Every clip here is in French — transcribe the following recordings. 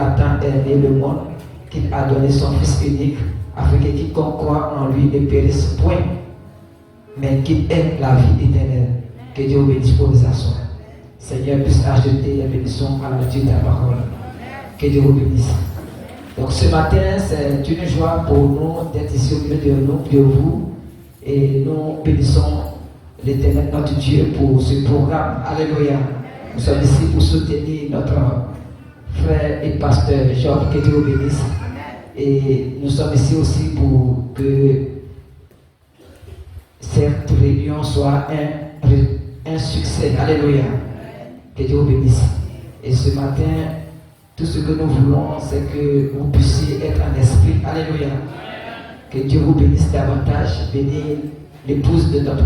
a tant aimé le monde qu'il a donné son Fils unique, afin que quiconque croit en lui ne périsse point, mais qu'il ait la vie éternelle. Que Dieu vous bénisse pour les assoins. Seigneur, puisse ajouter la bénédiction à la lecture de ta parole. Que Dieu vous bénisse. Donc ce matin, c'est une joie pour nous d'être ici au milieu de vous. Et nous bénissons l'Éternel notre Dieu pour ce programme. Alléluia. Nous sommes ici pour soutenir notre frère et pasteur Job. Que Dieu vous bénisse. Et nous sommes ici aussi pour que cette réunion soit un succès. Alléluia. Que Dieu vous bénisse. Et ce matin, tout ce que nous voulons, c'est que vous puissiez être en esprit. Alléluia. Que Dieu vous bénisse davantage. Bénir l'épouse de notre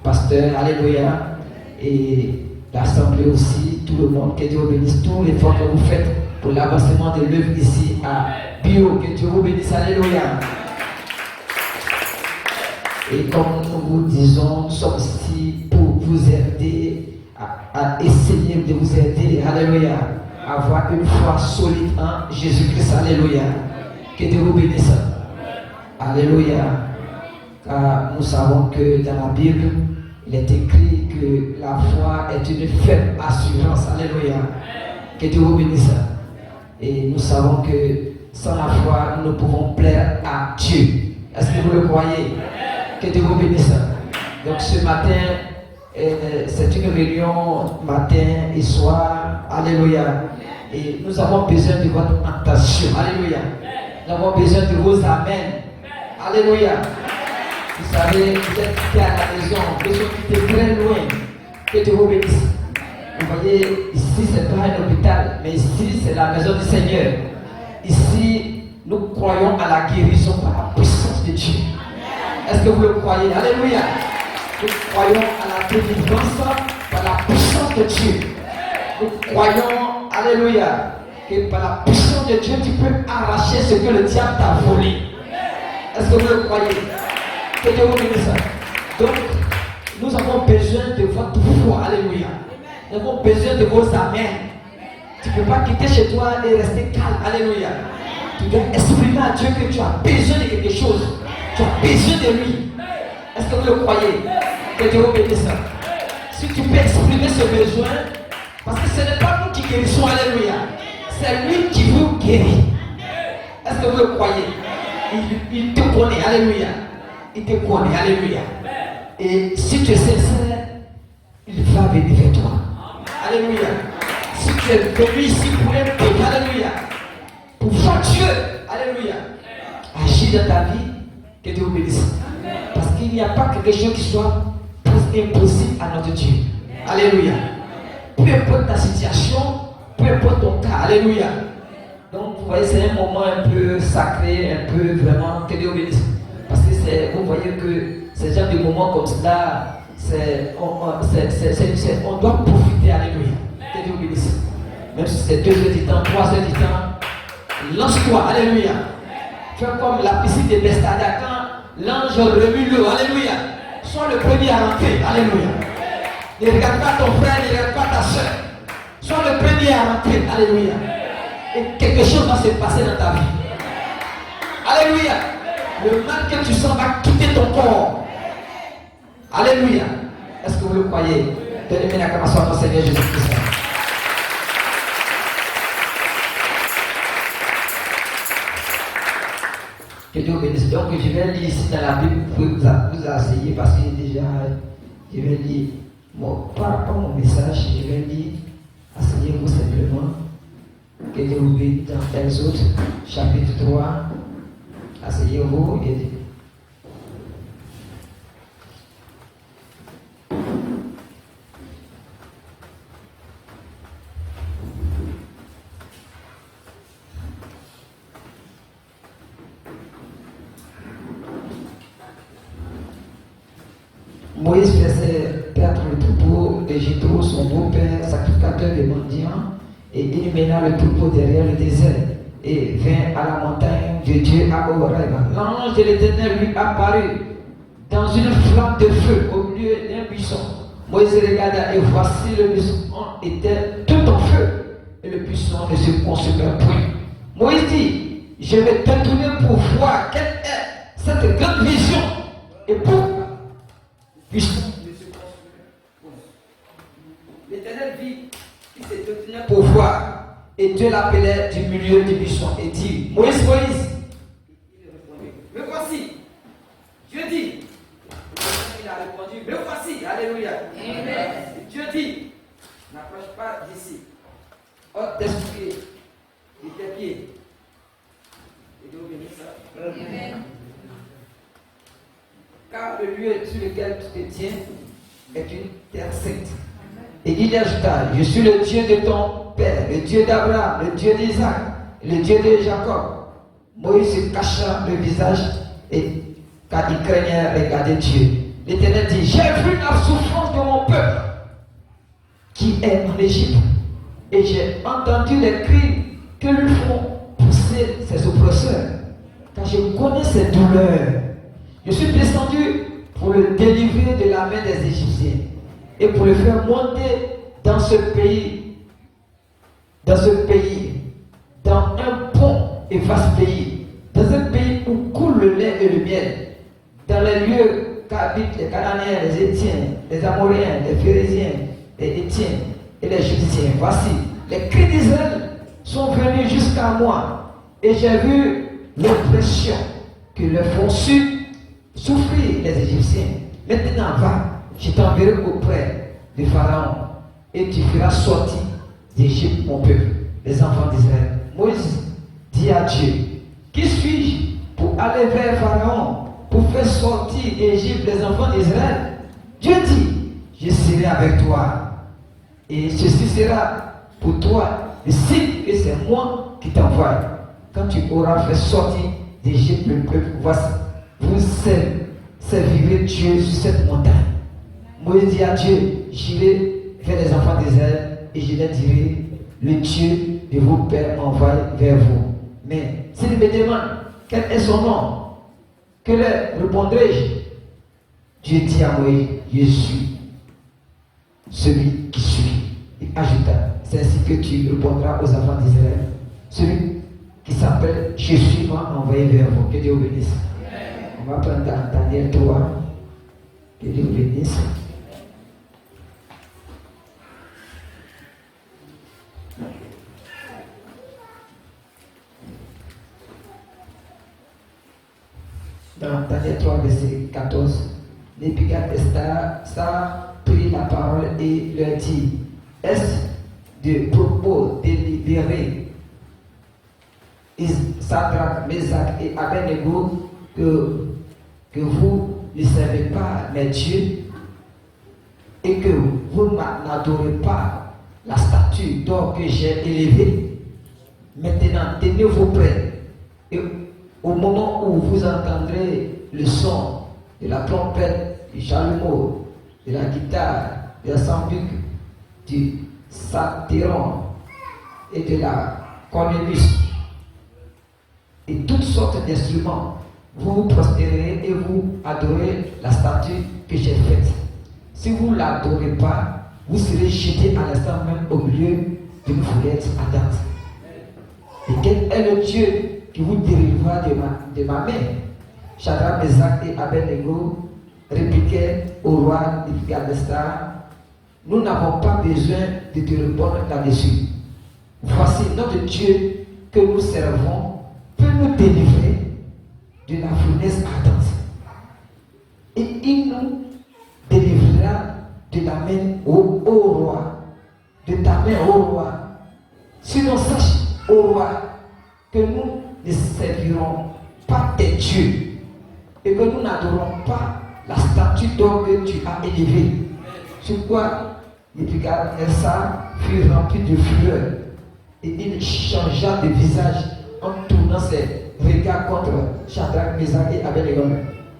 pasteur. Alléluia. Et l'assemblée aussi, tout le monde. Que Dieu vous bénisse. Tout l'effort que vous faites pour l'avancement de l'œuvre ici à Bio. Que Dieu vous bénisse. Alléluia. Et comme nous vous disons, nous sommes ici pour vous aider à essayer de vous aider. Alléluia. À avoir une foi solide en Jésus-Christ. Alléluia. Que Dieu vous bénisse. Alléluia. Car nous savons que dans la Bible, il est écrit que la foi est une ferme assurance. Alléluia. Que Dieu vous bénisse. Et nous savons que sans la foi, nous ne pouvons plaire à Dieu. Est-ce que vous le croyez? Que Dieu vous bénisse. Donc ce matin, c'est une réunion matin et soir. Alléluia. Et nous avons besoin de votre attention. Alléluia. Nous avons besoin de vos amens. Alléluia. Vous savez, vous êtes quittés à la maison, vous êtes très loin. Que Dieu vous bénisse. Vous voyez, ici c'est pas un hôpital, mais ici c'est la maison du Seigneur. Ici, nous croyons à la guérison par la puissance de Dieu. Est-ce que vous le croyez? Alléluia. Nous croyons à la délivrance par la puissance de Dieu. Nous croyons, alléluia, que par la puissance de Dieu, tu peux arracher ce que le diable t'a volé. Est-ce que vous le croyez? Que Dieu vous bénisse. Donc, nous avons besoin de votre foi. Alléluia. Nous avons besoin de vos amens. Tu ne peux pas quitter chez toi et rester calme. Alléluia. Tu dois exprimer à Dieu que tu as besoin de quelque chose. Tu as besoin de lui. Est-ce que vous le croyez? Que Dieu vous bénisse. Si tu peux exprimer ce besoin, parce que ce n'est pas nous qui guérissons, alléluia. C'est lui qui vous guérit. Est-ce que vous le croyez? Il te connaît, alléluia. Il te connaît, alléluia. Et si tu es sincère, il va venir vers toi. Alléluia. Si tu es venu ici pour un peuple, alléluia. Pour voir Dieu, alléluia. Agir dans ta vie, que Dieu vous bénisse. Parce qu'il n'y a pas quelque chose qui soit impossible à notre Dieu. Alléluia. Peu importe ta situation, peu importe ton cas, alléluia. Donc vous voyez, c'est un moment un peu sacré, un peu vraiment, que Dieu bénisse. Parce que vous voyez que ces genre de moments comme cela, on doit profiter, alléluia. Que Dieu bénisse. Même si c'est 2 heures du temps, 3 heures du temps, lance-toi, alléluia. Fais comme la piscine de Bethesda quand l'ange remue l'eau, alléluia. Sois le premier à rentrer, alléluia. Ne regarde pas ton frère, ne regarde pas ta soeur. Sois le premier à rentrer, alléluia. Et quelque chose va se passer dans ta vie. Alléluia. Le mal que tu sens va quitter ton corps. Alléluia. Est-ce que vous le croyez? Donnez-moi l'acclamation à notre Seigneur Jésus-Christ. Que Dieu bénisse. Donc je vais lire ici dans la Bible, vous pouvez vous asseoir parce que déjà, je vais lire par rapport à mon message, je vais lire, asseyez-vous simplement. Que Dieu vous bénisse dans Exode, chapitre 3. Asseyez-vous et Moïse faisait perdre le troupeau de Jéthro, son beau-père, sacrificateur des mendiants, et il mena le troupeau derrière le désert et vint à la montagne de Dieu à Horeb. L'ange de l'Éternel lui apparut dans une flamme de feu au milieu d'un buisson. Moïse regarda et voici le buisson était tout en feu et le buisson ne se consumait point. Moïse dit, je vais détourner pour voir quelle est cette grande vision. Et pour l'Éternel vit qu'il s'est détourné pour voir. Et Dieu l'appelait du milieu du buisson et dit, Moïse, Moïse. Il répondit, me voici. Dieu dit, il a répondu, me voici. Alléluia. Amen. Dieu dit, n'approche pas d'ici. Ôte tes pieds de tes pieds. Et Dieu bénisse ça. Amen. Car le lieu sur lequel tu te tiens est une terre sainte. Et il ajouta, je suis le Dieu de ton père, le Dieu d'Abraham, le Dieu d'Isaac, le Dieu de Jacob. Moïse se cacha le visage et car il craignait regarder Dieu. L'Éternel dit, j'ai vu la souffrance de mon peuple qui est en Égypte. Et j'ai entendu les cris que lui font pousser ses oppresseurs. Car je connais ses douleurs. Je suis descendu pour le délivrer de la main des Égyptiens et pour le faire monter dans ce pays, dans un bon et vaste pays, dans un pays où coule le lait et le miel, dans les lieux qu'habitent les Cananéens, les Étiens, les Amoréens, les Phérésiens, les Étiens et les Jébusiens. Voici, les cris d'Israël sont venus jusqu'à moi et j'ai vu l'oppression que leur font souffrir les Égyptiens. Maintenant, va, je t'enverrai auprès de Pharaon et tu feras sortir d'Égypte mon peuple, les enfants d'Israël. Moïse dit à Dieu, qui suis-je pour aller vers Pharaon, pour faire sortir d'Égypte les enfants d'Israël? Dieu dit, je serai avec toi et ceci sera pour toi le signe que c'est moi qui t'envoie. Quand tu auras fait sortir d'Égypte le peuple, voici, vous servirez Dieu sur cette montagne. Moïse dit à Dieu, j'irai vers les enfants d'Israël et je leur dirai, le Dieu de vos pères m'envoie vers vous. Mais s'ils me demandent quel est son nom, que leur répondrai-je? Dieu dit à Moïse, je suis celui qui suis. Il ajouta, c'est ainsi que tu répondras aux enfants d'Israël. Celui qui s'appelle je suis m'a envoyé vers vous. Que Dieu vous bénisse. On va prendre Daniel 3. Que Dieu vous bénisse. Dans Daniel 3, verset 14, Nebuchadnezzar prit la parole et leur dit, est-ce de propos délibérés Sadrach, Meshach et Abednego que vous ne savez pas mes dieux et que vous n'adorez pas la statue d'or que j'ai élevée? Maintenant, tenez-vous prêts et au moment où vous entendrez le son de la trompette, du chalumeau, de la guitare, de la sambuc, du psalteron et de la cornemuse et toutes sortes d'instruments, vous vous prostérez et vous adorez la statue que j'ai faite. Si vous ne l'adorez pas, vous serez jeté à l'instant même au milieu d'une fourrette ardente. Et quel est le Dieu qui vous dérivera de ma main? Shadrach, Meshach et Abednego répliquaient au roi Nebuchadnezzar, nous n'avons pas besoin de te répondre là-dessus. Voici notre Dieu que nous servons peut nous délivrer de la fournaise ardente. Et il nous délivrera de la main au roi, de ta main au roi. Sinon sache, au roi, que nous ne servirons pas tes dieux et que nous n'adorons pas la statue d'or que tu as élevée. Sur quoi Nebuchadnezzar fut rempli de fureur et il changea de visage en tournant ses regards contre Shadrach, Meshach et Abednego.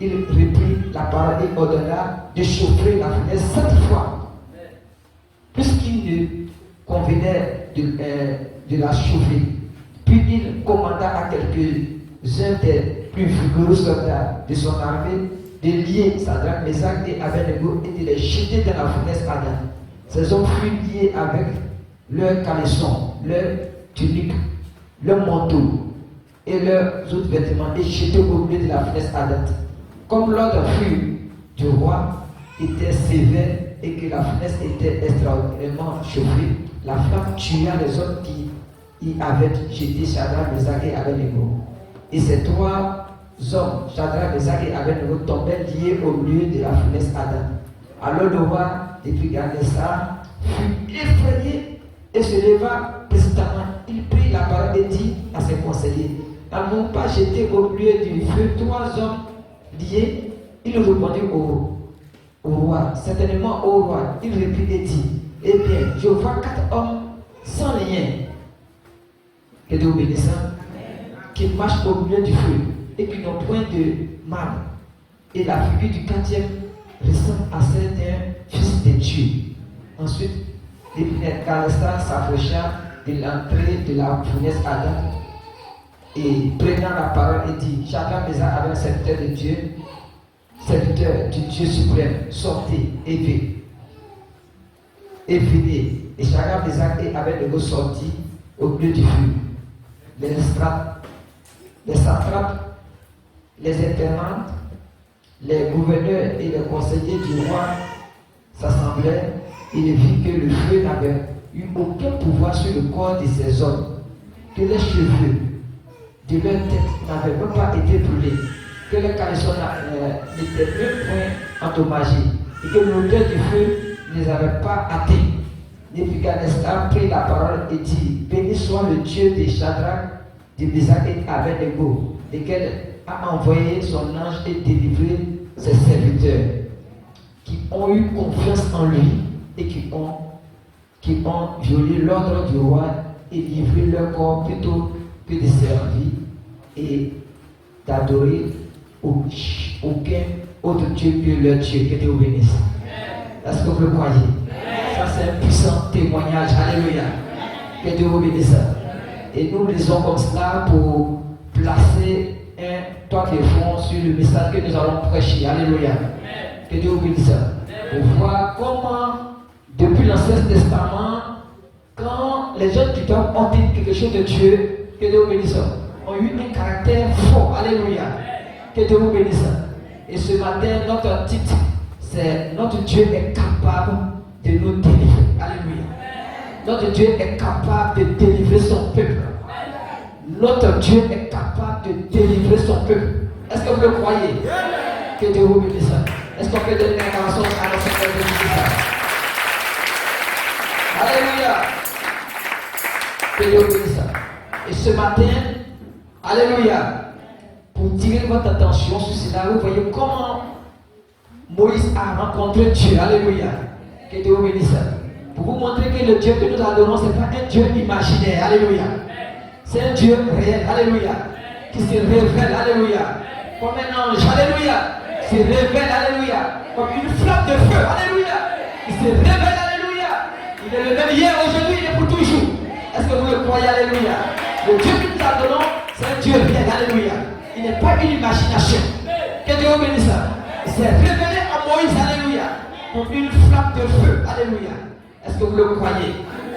Il reprit la parole et ordonna de chauffer la fournaise 7 fois, puisqu'il ne convenait de la chauffer. Puis il commanda à quelques-uns des plus vigoureux soldats de son armée de lier Shadrach, Meshach et Abednego et de les jeter dans la fournaise ardente. Ces hommes furent liés avec leurs caleçons, leurs tuniques leur manteau et leurs autres vêtements et jetaient au milieu de la fenêtre ardente. Comme l'ordre fut du roi était sévère et que la fenêtre était extraordinairement chauffée, la flamme tua les hommes qui y avaient jeté Shadrach, Meshach et Abednego. Et ces trois hommes, Shadrach, Meshach et Abednego, tombaient liés au milieu de la fenêtre ardente. Alors le roi Nebuchadnezzar fut effrayé et se leva précipitamment. Il prit la parole et dit à ses conseillers: n'avons pas jeté au milieu du feu trois hommes liés? Il répondit au roi: certainement au roi. Il reprit et dit: eh bien, je vois quatre hommes sans lien, que Dieu bénisse, qui marchent au milieu du feu et qui n'ont point de mal. Et la figure du quatrième ressemble à celle d'un fils de Dieu. Ensuite, Nebuchadnezzar s'approcha de l'entrée de la fournaise ardente et prenant la parole et dit: Shadrach, Meshach avait un serviteur de Dieu, serviteur du Dieu suprême, sortez et venez. Et Shadrach, Meshach et Abednego sortit au milieu du feu. Les satrapes, les intendants, les gouverneurs et les conseillers du roi s'assemblèrent et virent que le feu n'avait eu aucun pouvoir sur le corps de ces hommes, que les cheveux de leur tête n'avaient même pas été brûlés, que les caleçons n'étaient même point endommagés, et que l'odeur du feu ne les avait pas atteints. Nebuchadnezzar prit la parole et dit: béni soit le Dieu de Shadrach, de Meshach et Abednego, lequel a envoyé son ange et délivré ses serviteurs, qui ont eu confiance en lui et qui ont violé l'ordre du roi et livré leur corps plutôt que de servir et d'adorer aucun autre Dieu que leur Dieu. Que Dieu bénisse. Est-ce que vous le croyez? Ça, c'est un puissant témoignage. Alléluia. Que Dieu vous bénisse. Et nous lisons comme cela pour placer un toit de fond sur le message que nous allons prêcher. Alléluia. Que Dieu vous bénisse. Pour voir comment, depuis l'Ancien Testament, quand les jeunes qui doivent entendre quelque chose de Dieu, que Dieu vous bénisse, ont eu un caractère fort. Alléluia. Que Dieu vous bénisse. Et ce matin, notre titre, c'est: notre Dieu est capable de nous délivrer. Alléluia. Notre Dieu est capable de délivrer son peuple. Notre Dieu est capable de délivrer son peuple. Est-ce que vous le croyez? Que Dieu vous bénisse. Est-ce qu'on peut donner une acclamation à notre Seigneur de Jésus? Alléluia. Que Dieu vous bénisse. Et ce matin, alléluia, pour tirer votre attention sur cela, vous voyez comment Moïse a rencontré Dieu. Alléluia. Que Dieu vous bénisse. Pour vous montrer que le Dieu que nous adorons, ce n'est pas un Dieu imaginaire. Alléluia. C'est un Dieu réel. Alléluia. Qui se révèle. Alléluia. Comme un ange. Alléluia. Qui se révèle. Alléluia. Comme une flamme de feu. Alléluia. Qui se révèle. Alléluia. Il est le même hier, aujourd'hui, il est pour toujours. Est-ce que vous le croyez? Alléluia. Le Dieu que nous adorons, c'est un Dieu réel. Alléluia. Il n'est pas une imagination. Que Dieu vous bénisse. Il s'est révélé à Moïse. Alléluia. Comme une flamme de feu. Alléluia. Est-ce que vous le croyez?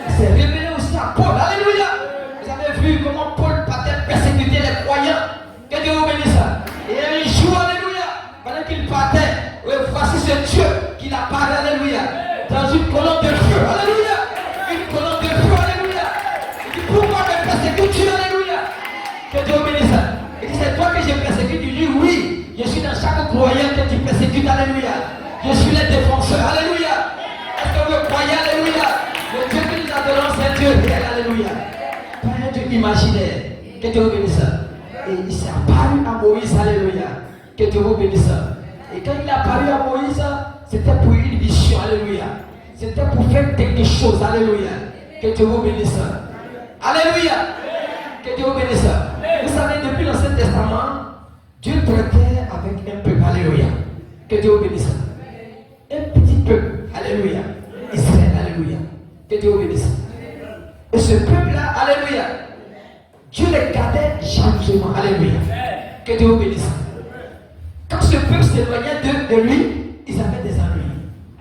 Il s'est révélé aussi à Paul. Alléluia. Vous avez vu comment Paul partait persécuter les croyants. Que Dieu vous bénisse. Et un jour, alléluia, pendant qu'il partait, voici ce Dieu qui l'a parlé. Alléluia. Dans une colonne de feu. Alléluia. Une colonne de feu. Alléluia. Il dit: pourquoi me persécutes-tu? Alléluia. Que Dieu vous bénisse. Il dit: c'est toi que je persécute. Il dit: oui. Je suis dans chaque croyant que tu persécutes. Alléluia. Je suis le défenseur. Alléluia. Est-ce que vous croyez? Alléluia. Le Dieu que nous adorons, c'est un Dieu réel. Alléluia. Pas un Dieu imaginaire. Que Dieu vous bénisse. Et il s'est apparu à Moïse. Alléluia. Que Dieu vous bénisse. Et quand il est apparu à Moïse, c'était pour une mission. Alléluia. C'était pour faire quelque chose. Alléluia. Que Dieu vous bénisse. Alléluia. Que Dieu vous bénisse. Vous savez, depuis l'Ancien Testament, Dieu traitait avec un peuple. Alléluia. Que Dieu vous bénisse. Un petit peuple. Alléluia. Israël. Alléluia. Que Dieu vous bénisse. Et ce peuple-là, alléluia, Dieu les gardait gentiment. Alléluia. Que Dieu vous bénisse. Quand ce peuple s'éloignait de lui, ils avaient des ennuis.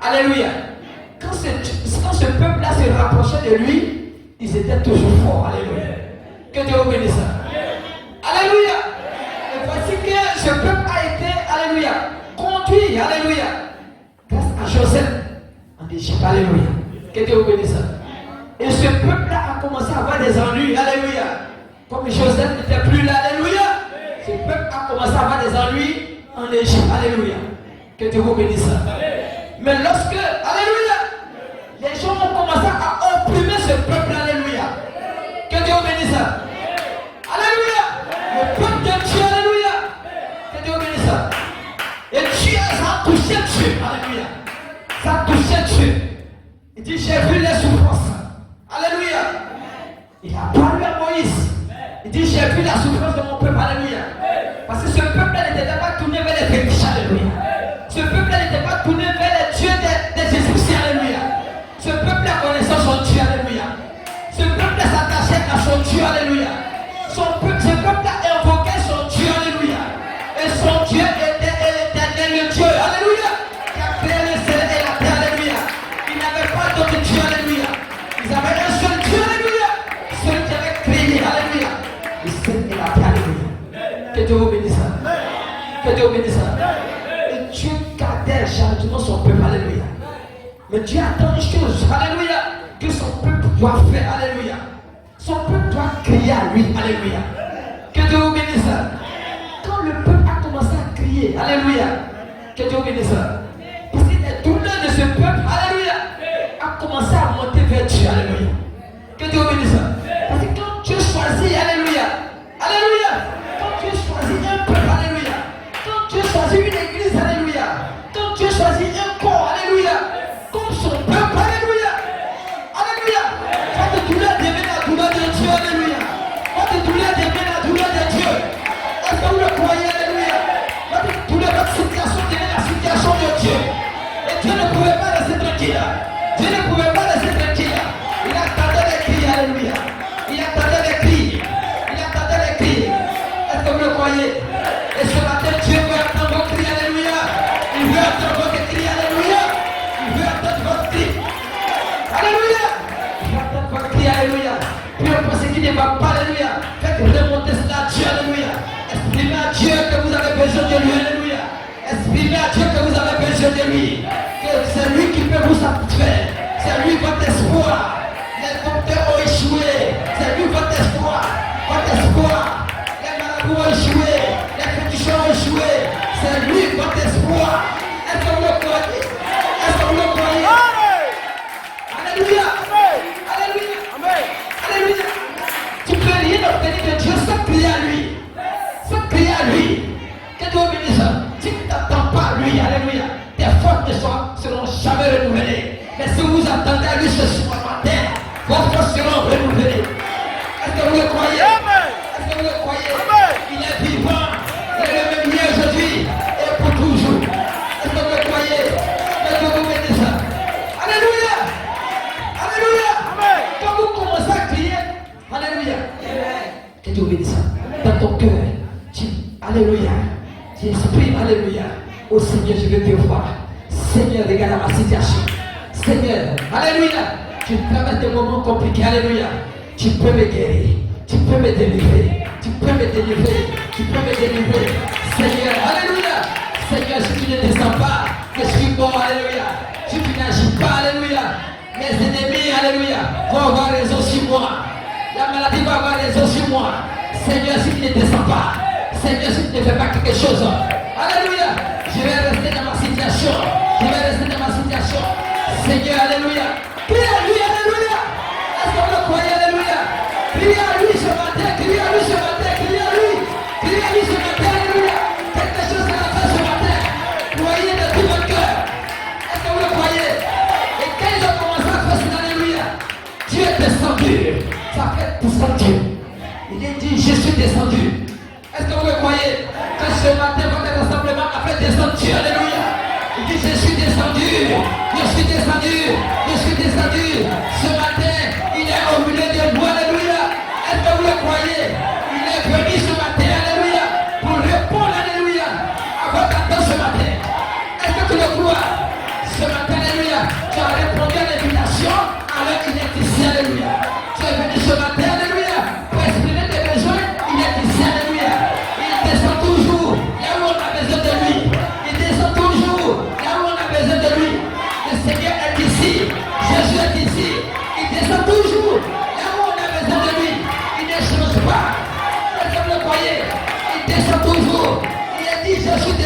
Alléluia. Quand ce peuple-là se rapprochait de lui, ils étaient toujours forts. Alléluia. Que Dieu vous bénisse. Alléluia. Et voici que ce peuple a été, alléluia, conduit, alléluia, grâce à Joseph en Égypte. Alléluia. Que Dieu vous bénisse. Et ce peuple-là a commencé à avoir des ennuis. Alléluia. Comme Joseph n'était plus là. Alléluia. Ce peuple a commencé à avoir des ennuis en Égypte. Alléluia. Que Dieu vous bénisse. Mais lorsque, alléluia, les gens ont commencé à opprimer ce peuple. Alléluia. Que Dieu vous bénisse. Alléluia. Le peuple de Dieu. Alléluia. Que Dieu vous bénisse. Et Dieu a touché Dieu. Alléluia. Ça a touché Dieu. Il dit, j'ai vu les souffrances. Alléluia. Il a parlé à Moïse. Il dit, j'ai vu la souffrance de mon peuple. Alléluia. Parce que ce peuple-là n'était pas tourné vers les fétiches. Alléluia. Ce peuple-là n'était pas tourné vers les dieux des Égyptiens. Alléluia. Ce peuple-là connaissait son Dieu. Alléluia. Ce peuple-là s'attachait à son Dieu. Alléluia. Ce peuple-là invoquait son Dieu. Alléluia. Et son Dieu était l'éternel Dieu. Alléluia. Qui a créé le ciel et la terre. Alléluia. Il n'avait pas d'autre Dieu. Alléluia. Ils avaient un seul Dieu. Alléluia. Celui qui avait créé. Alléluia. Le ciel et la terre. Alléluia. Que Dieu vous bénisse. Que Dieu vous bénisse. Et Dieu gardait jalousement son peuple. Alléluia. Mais Dieu attend une chose. Alléluia. Que son peuple doit faire. Alléluia. Son peuple doit crier à lui. Alléluia. Que Dieu vous bénisse. Quand le peuple a commencé à crier. Alléluia. Que Dieu vous bénisse. Parce que les douleurs de ce peuple. Alléluia. A commencé à monter vers Dieu. Alléluia. Que Dieu vous bénisse. Parce que quand Dieu choisit. Alléluia. Alléluia. Quand Dieu choisit un peuple. Alléluia. Quand Dieu choisit une église. Alléluia. Quand Dieu choisit un corps. Alléluia. Comme son peuple. Alléluia. Alléluia. Votre douleur devient la douleur de Dieu. Alléluia. Votre douleur devient la douleur de Dieu. Est-ce que vous le croyez? Alléluia. Votre douleur, votre situation devient la situation de Dieu. Et Dieu ne pouvait pas rester tranquille. Dieu ne pouvait pas rester tranquille. Il attendait les cris. Alléluia. Il attendait les cris. Il attendait les cris. Est-ce que vous le croyez? Et ce matin, Dieu veut attendre vos cris. Alléluia. Il veut attendre votre cri. Alléluia. Il veut attendre votre cri. Alléluia. Il veut attendre votre cri. Alléluia. Puis on pense qu'il ne va pas. Alléluia. Faites remonter cela à Dieu. Alléluia. Exprimez à Dieu que vous avez besoin de lui. Alléluia. Exprimez à Dieu que vous avez besoin de lui. Que c'est lui qui peut vous satisfaire. C'est lui votre espoir. Les docteurs ont échoué. C'est lui votre espoir. Votre espoir. Les marabouts ont échoué. Les féticheurs ont échoué. C'est lui votre espoir. Est-ce que vous le croyez? Est-ce que vous le croyez? Alléluia. Alléluia. Alléluia. Tu peux rien obtenir de Dieu sans crier à lui. Sans crier à lui. Que Dieu vous bénisse. Si tu ne t'attends pas à lui, alléluia, tes forces ne seront jamais renouvelées. Mais si vous attendez à lui ce soir matin, vos forces seront renouvelées. Est-ce que vous le croyez? Est-ce que vous le croyez? Il est vivant. Il est le même hier aujourd'hui et pour toujours. Est-ce que vous le croyez? Que Dieu vous bénisse. Alléluia. Alléluia. Quand vous commencez à crier, alléluia, que Dieu vous bénisse. Dans ton cœur, alléluia. Tu exprimes, alléluia. Oh Seigneur, je veux te voir. Seigneur, regarde ma situation. Seigneur, alléluia. Tu permets des moments compliqués, alléluia. Tu peux me guérir. Tu peux me délivrer. Tu peux me délivrer. Tu peux me délivrer. Seigneur, alléluia. Seigneur, si tu ne descends pas, je suis mort, alléluia. Si tu n'agis pas, alléluia, mes ennemis, alléluia, vont avoir raison sur moi. La maladie va avoir raison sur moi. Seigneur, si tu ne descends pas, Seigneur, si tu ne fais pas quelque chose, alléluia, je vais rester dans ma situation. Je vais rester dans ma situation. Seigneur, alléluia. Crie à lui, alléluia. Est-ce que vous le croyez, alléluia? Crie à lui ce matin, crie à lui ce matin, crie à lui. Crie à lui ce matin, alléluia. Quelque chose à la faire ce matin. Croyez de tout votre cœur. Est-ce que vous le croyez? Et quand ils ont commencé à faire cela, alléluia, Dieu est descendu. Ça fait descendu. Il est dit, je suis descendu. Est-ce que vous le croyez? Que ce matin, votre rassemblement a fait descendre Dieu, alléluia. Il dit, je suis descendu, je suis descendu, je suis descendu. Ce matin, il est au milieu de vous, alléluia. Est-ce que vous le croyez? Il est venu ce matin, alléluia, pour répondre, alléluia, à votre attente ce matin. Est-ce que tu le crois? Ce matin, alléluia, tu as répondu à l'invitation alors qu'il est ici, alléluia. Tu es venu ce matin, alléluia, pour exprimer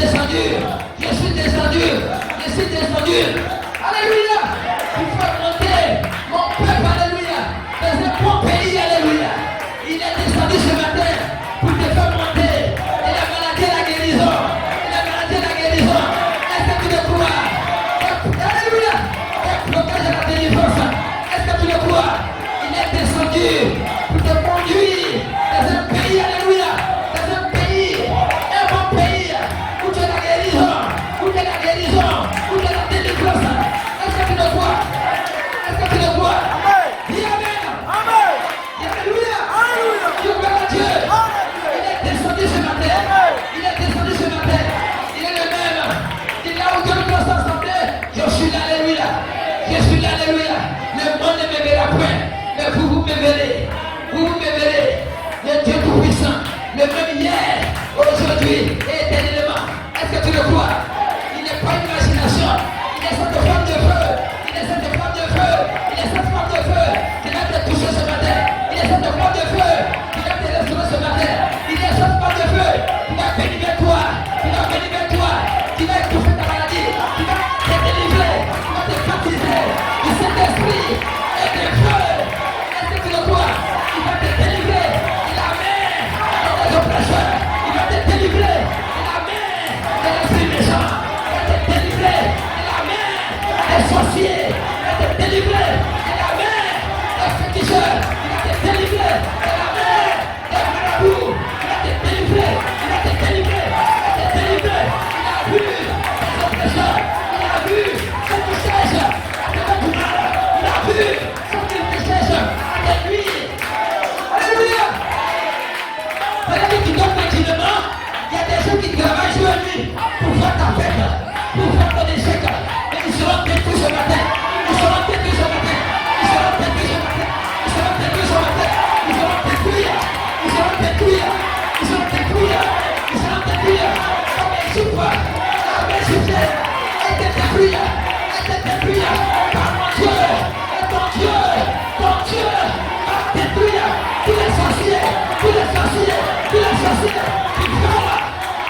descendu. Je suis descendu. Je suis descendu. Alléluia. Il faut monter. Mon peuple, alléluia. Dans un bon pays, alléluia. Il est descendu ce matin pour te faire monter. Il a maladie la guérison. Il a maladie la guérison. Est-ce que tu le crois? Alléluia. Le blocage de la délivrance. Est-ce que tu le crois? Il est descendu pour te conduire dans un pays, alléluia. Dans un pays, un bon pays où tu as la guérison, où tu as la guérison, où tu as la délivrance. Est-ce que tu le crois? Est-ce que tu le crois? Dis Amen. Amen. Alléluia. Alléluia. Dieu gloire à Dieu. Il est descendu ce matin. Il est descendu ce matin. Il est le même. Il est là où Dieu doit s'assembler. Je suis là, alléluia. Je suis là, alléluia. Le monde ne me verra point. Mais vous me verrez. Vous me verrez. Le Dieu tout-puissant. Le même hier, aujourd'hui et éternellement. Est-ce que tu le crois? Il n'est pas une imagination. Il est cette flamme de feu. Il est cette flamme de feu. Il est cette flamme de feu. Il va te toucher ce matin. Il est cette flamme de feu. Il va te restaurer ce matin. Il est cette flamme de feu. Il va venir vers toi. Il va venir vers toi. Il va étouffer ta maladie. Il va te délivrer. Il va te baptiser. Du Saint-Esprit et de feu. Est-ce que tu le crois? Il va te délivrer. Il a main dans les oppresseurs. Il va te délivrer. Il a main dans l'esprit méchant. Il va te délivrer. Il a main des sorciers. Il va te délivrer. Il a main des féticheurs. Il va te délivrer. Il a main des marabouts. Il va te délivrer. Il va te délivrer. Il va te délivrer. Il a vu les oppresseurs. Il a vu ceux qui cherchent à te mettre du mal. Il a vu ceux qui cherchent à te nuire. Alléluia. Peut-être que tu donnes continuellement, il y a des gens qui travaillent jour et nuit pour faire ta fête, pour faire ton échec. Mais ils seront détruits ce matin. Ils seront détruits ce matin. Ils seront détruits ce matin. Ils seront détruits ce matin. Ils seront détruits. Ils seront détruits. Ils seront détruits. Ils seront détruits. Comme les souffres. Avec succès. Et t'es détruits. Et t'es détruits. Par mon Dieu. Et ton Dieu. Ton Dieu. Va détruire tous les sorciers. Tous les sorciers. Tous les sorciers. Qui veulent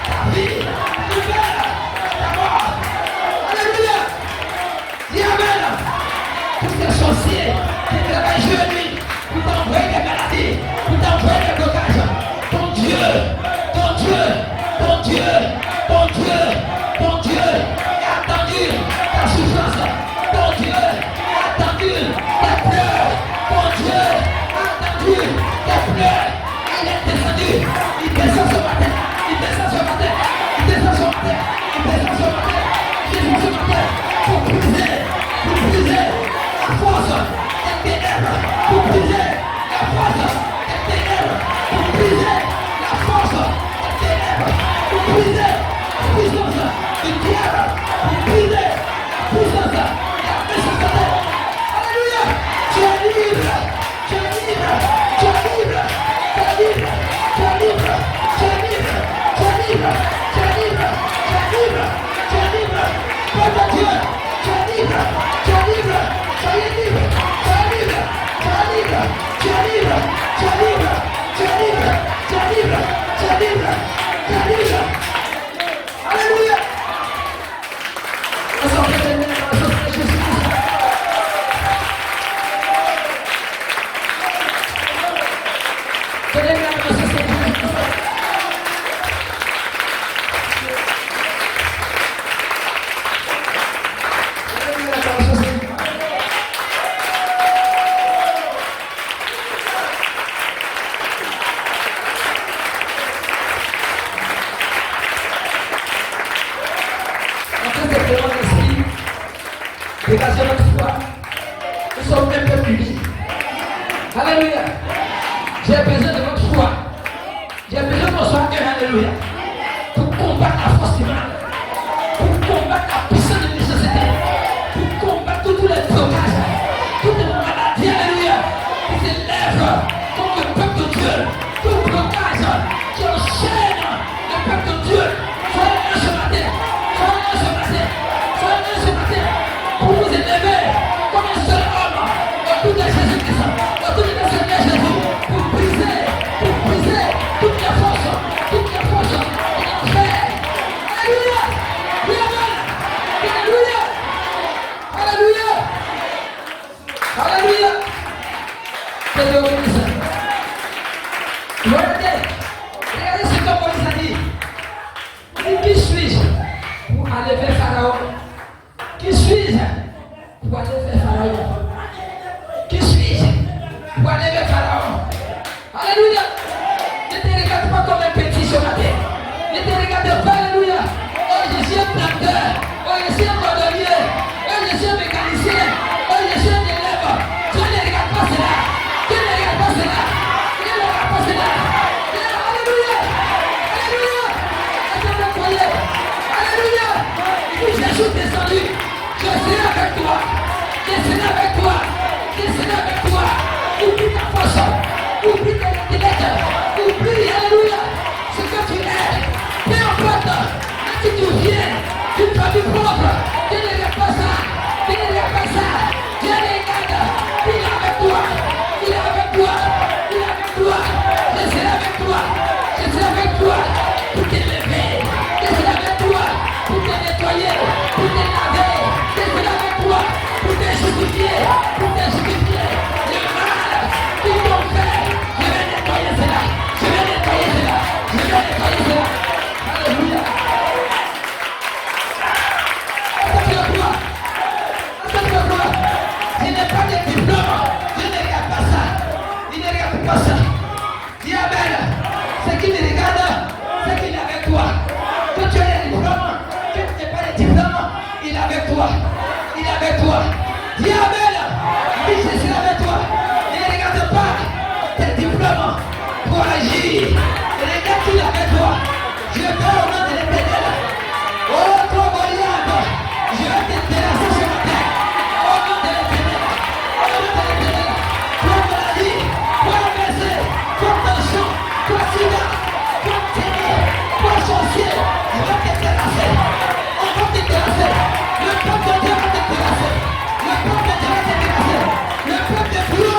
ta vie. Qui veulent ta mort. Alléluia. Dis Amen. Tous ces sorciers qui travaillent jour et nuit pour t'envoyer des maladies, pour t'envoyer des blocages. Ton Dieu, ton Dieu, ton Dieu, ton Dieu, ton Dieu a attendu ta souffrance. Ton Dieu a attendu tes pleurs. Ton Dieu a attendu tes pleurs. Il est descendu. Il descend ce matin. Il descend ce matin. Il descend ce matin. Il descend ce matin. Il descend ce matin. Pour briser la force des ténèbres. Pour briser la force des ténèbres. Pour briser la force des ténèbres. Pour briser la puissance du diable. Pour briser la puissance de la méchanceté. Alléluia. Tu es libre. Tu es libre. Tu es libre. Tu es libre. Tu es libre. Tu es libre. Tu es libre. Tu es libre. Tu es libre. Tu es libre. Peuple de Dieu. Tu es libre. Tu es libre. Soyez libre. Tu es libre. Tu es libre. Tu es libre. Tu es libre. Tu es libre. Tu es libre. Tu es libre. Tu es libre. Alléluia. On s'en fait des mains dans la sauce de Jésus-Christ. Tenez-moi dans la sauce de Jésus-Christ. Dégagez notre foi. Nous sommes un peuple uni. Alléluia. J'ai besoin de votre foi. J'ai besoin qu'on soit un. Alléluia. Pour combattre la force du mal. Pour combattre la puissance de nécessité. Pour combattre tous les blocages. Toutes les maladies. Alléluia. Qui s'élèvent contre le peuple de Dieu. Tout blocage qui enchaîne le peuple de Dieu. Soyez un ce matin. Soyez un ce matin. Soyez un ce matin. Pour vous élever comme un seul homme autour de Jésus-Christ, autour de notre Seigneur Jésus, pour briser toutes les forces de l'enfer. Alléluia. dit, qui suis-je pour aller vers Pharaon? Qui suis-je pour aller vers Pharaon? Qui suis-je pour aller vers Pharaon? Alléluia. Ne te regarde pas comme un petit ce matin. Ne te regarde pas, alléluia. Oh, je suis un planteur. Oh, je suis un cordonnier. Oh, je suis un mécanicien. Oh, je suis un élève. Tu ne regardes pas cela. Tu ne regardes pas cela. Tu ne regardes pas cela. Alléluia. Alléluia. Est-ce que vous croyez? Alléluia. Il dit, je suis descendu. Je serai avec toi. Je serai avec toi. Je serai avec toi. Oublie ta force. Oublie tes intellect. Oublie, alléluia, ce que tu es. Peu importe, même si tu viens d'une famille pauvre, tu ne regardes pas ça. Tu ne regardes pas ça. Dieu regarde. Il est avec toi. Il est avec toi. Il est avec toi. Je serai avec toi. Je serai avec toi pour t'élever. Je serai avec toi pour te nettoyer, pour te laver. Je serai avec toi pour te justifier. Pour te justifier. Le mal qu'ils t'ont fait, je vais nettoyer cela. Je vais nettoyer cela. Je vais nettoyer cela. Alléluia. Est-ce que tu le crois? Est-ce que tu le crois? Je n'ai pas de diplôme. Je ne regarde pas ça. Il ne regarde pas ça. Dis Amen. Ce qui me regarde, c'est qu'il est avec toi. Que tu aies des diplômes, que tu n'aies pas de diplôme, il est avec toi. Il est avec toi. Dis Amen. Oui, je suis avec toi. Ne regarde pas tes diplômes pour agir. Regarde qu'il est avec toi. Je vais au nom de l'Éternel. Oh, toi, Goliath, je vais te terrasser ce matin. Au nom de l'Éternel. Au nom de l'Éternel. Toi, maladie, toi, AVC, toi, tension, toi, sida, toi, ténèbres, toi, sorcier, je vais te terrasser. On va te terrasser. Le peuple de Dieu va te terrasser. Le peuple de Dieu va te terrasser. Le peuple de Dieu.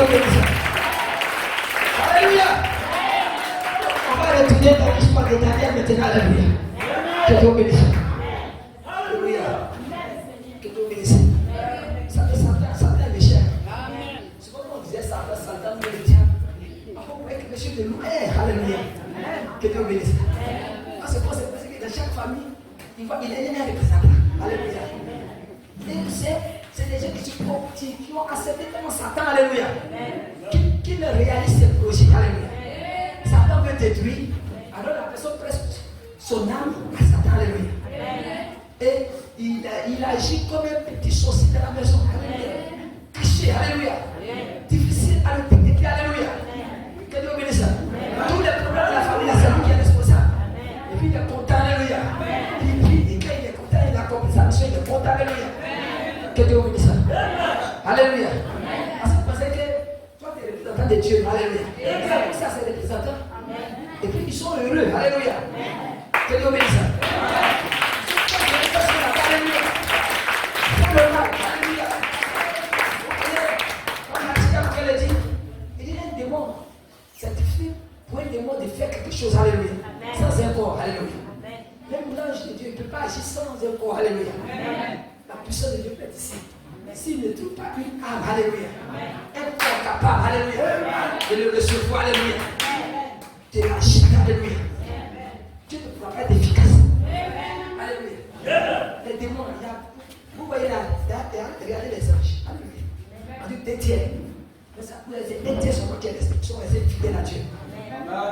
Dieu bénisse. Alléluia. On va retourner dans l'histoire de Daniel maintenant. Alléluia. Que Dieu bénisse. Alléluia. Que Dieu bénisse. Satan est méchant. C'est comme on disait Satan est le diable. On voit quelque chose de loin. Alléluia. Que Dieu bénisse. C'est parce que dans chaque famille, il y a un représentant. Alléluia. Et c'est des gens qui ont accepté comment Satan, alléluia, qui ne réalisent ses projets, alléluia. Satan veut détruire, alors la personne prête son âme à Satan, alléluia. Et il agit comme un petit sorcier de la maison, alléluia. Caché, alléluia. Difficile à le détecter, alléluia. Que Dieu bénisse. Tous les problèmes de la famille, c'est lui qui est responsable. Et puis il est content, alléluia. Et quand il est content, il a compris sa mission, il est content, alléluia. Que Dieu bénisse. Alléluia. Parce que toi, tu es représentant de Dieu. Alléluia. Ça, c'est représentant. Et puis, ils sont heureux. Alléluia. Que Dieu bénisse. Alléluia. Alléluia. Comme la dit, il dit un démon. C'est difficile pour un démon de faire quelque chose. Alléluia. Sans un corps. Alléluia. Même l'ange de Dieu ne peut pas agir sans un corps. Alléluia. La puissance de Dieu peut être ici. Mais s'il ne trouve pas une âme, alléluia, un corps capable, alléluia, de le recevoir, alléluia, de l'agir, alléluia, Dieu ne pourra pas être efficace. Alléluia. Les démons, vous voyez là, regardez les anges, alléluia. On dit 2 tiers. Mais ça, vous les 2 tiers sont restés fidèles à Dieu.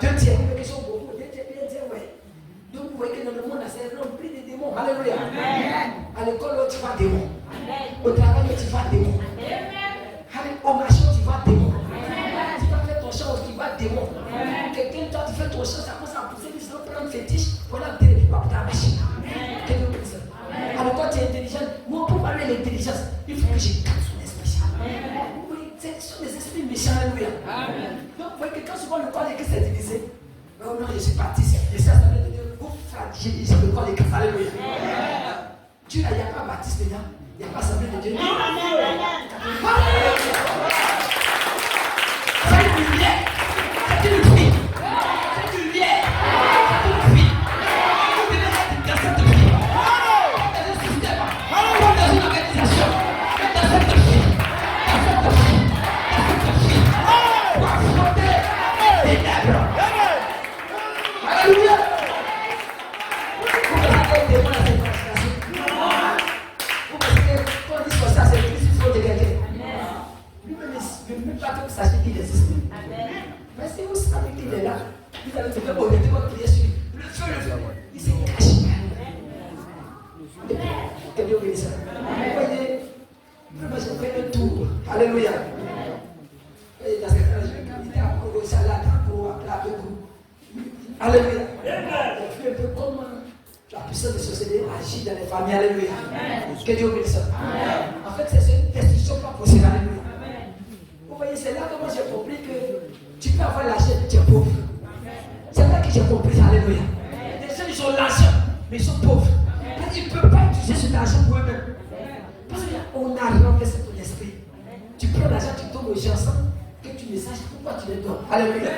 2 tiers, ils sont beaucoup, 2 tiers, ouais. Donc vous voyez que dans le monde, c'est rempli de démons. Alléluia. À l'école, tu vas démon. Au travail, tu vas démon. Au marché, tu vas démon. Tu vas faire ton champ, tu vas démon. Quelqu'un, toi, tu fais ton champ, ça commence à pousser, ils vont prendre un fétiche. Voilà, tu es pour ta machine. Alors quand tu es intelligent, moi, pour parler de l'intelligence, il faut que j'écarte son esprit. Oui, ce sont des esprits méchants. Alléluia. Donc, vous voyez que quand souvent le corps de Christ est divisé, oh non, je suis parti, et ça veut dire vous fragilisez le corps de Christ. Alléluia. Dieu, il n'y a pas baptiste dedans, il n'y a pas assemblée de Dieu. C'est une lumière, c'est une pluie, c'est une lumière, c'est une pluie. Vous devez être dans cette pluie, dans un système, dans une organisation, dans cette pluie, pour affronter les ténèbres. Alléluia. Sachez qu'il existe. Mais si vous savez qu'il est là, vous allez te faire orienter votre prière sur le feu, il se cache. Que Dieu bénisse. Vous voyez, moi j'ai fait un tour. Alléluia. Et dans ce cas-là, je vais candidater à Congo, Salade, pour appeler vous. Alléluia. Je fais un peu comme la puissance de société agit dans les familles. Alléluia. Que Dieu bénisse. En fait, c'est une destruction pas possible. Alléluia. Vous voyez, c'est là que moi j'ai compris que tu peux avoir l'argent, tu es pauvre. C'est là que j'ai compris, alléluia. Les gens, ils ont l'argent, mais ils sont pauvres. Parce qu'ils ne peuvent pas utiliser cet argent pour eux-mêmes. Parce qu'on a renversé ton esprit. Tu prends l'argent, tu donnes aux gens sans que tu ne saches pourquoi tu les donnes. Alléluia.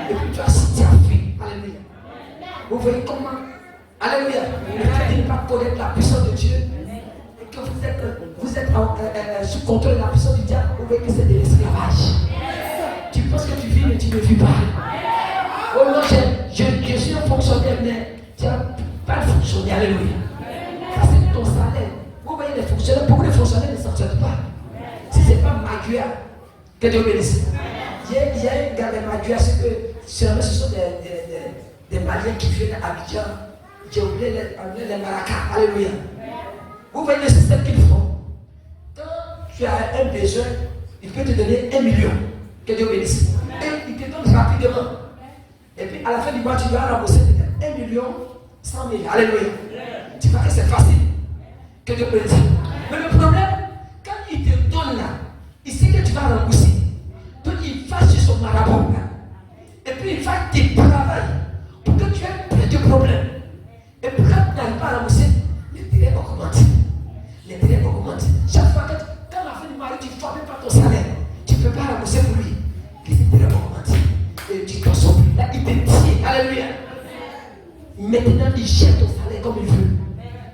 Et puis tu as cité à vie. Alléluia. Vous voyez comment, alléluia, le fait de ne pas connaître la puissance de Dieu. Que vous êtes sous contrôle de la puissance du diable, vous voyez que c'est de l'esclavage. Tu penses que tu vis, mais tu ne vis pas. Oh non, je suis un fonctionnaire, mais tu n'as pas de fonctionnaire. Alléluia. Ça, c'est ton salaire. Vous voyez les fonctionnaires, beaucoup de fonctionnaires ne s'en pas. Si ce n'est pas Magua, que Dieu bénisse. Il y a un gars de Magua, ce sont des Maliens qui viennent à Abidjan. J'ai oublié les maracas. Alléluia. Vous voyez le système qu'ils font. Quand tu as un besoin, il peut te donner 1 million. Que Dieu bénisse. Et il te donne rapidement. Et puis à la fin du mois, tu dois rembourser 1 million 100 000. Alléluia. Tu vois que c'est facile. Que Dieu bénisse. Mais le problème, quand il te donne là, il sait que tu vas rembourser. Donc il va chez son marabout. Et puis il va te travailler pour que tu aies plus de problèmes. Et puis quand tu n'arrives pas à rembourser, les délais augmentent. Les délais augmentent. Chaque fois que quand la fin du mois, tu ne formes pas ton salaire, tu ne peux pas rembourser pour lui. là, il te tient. Alléluia. Maintenant, il jette ton salaire comme il veut.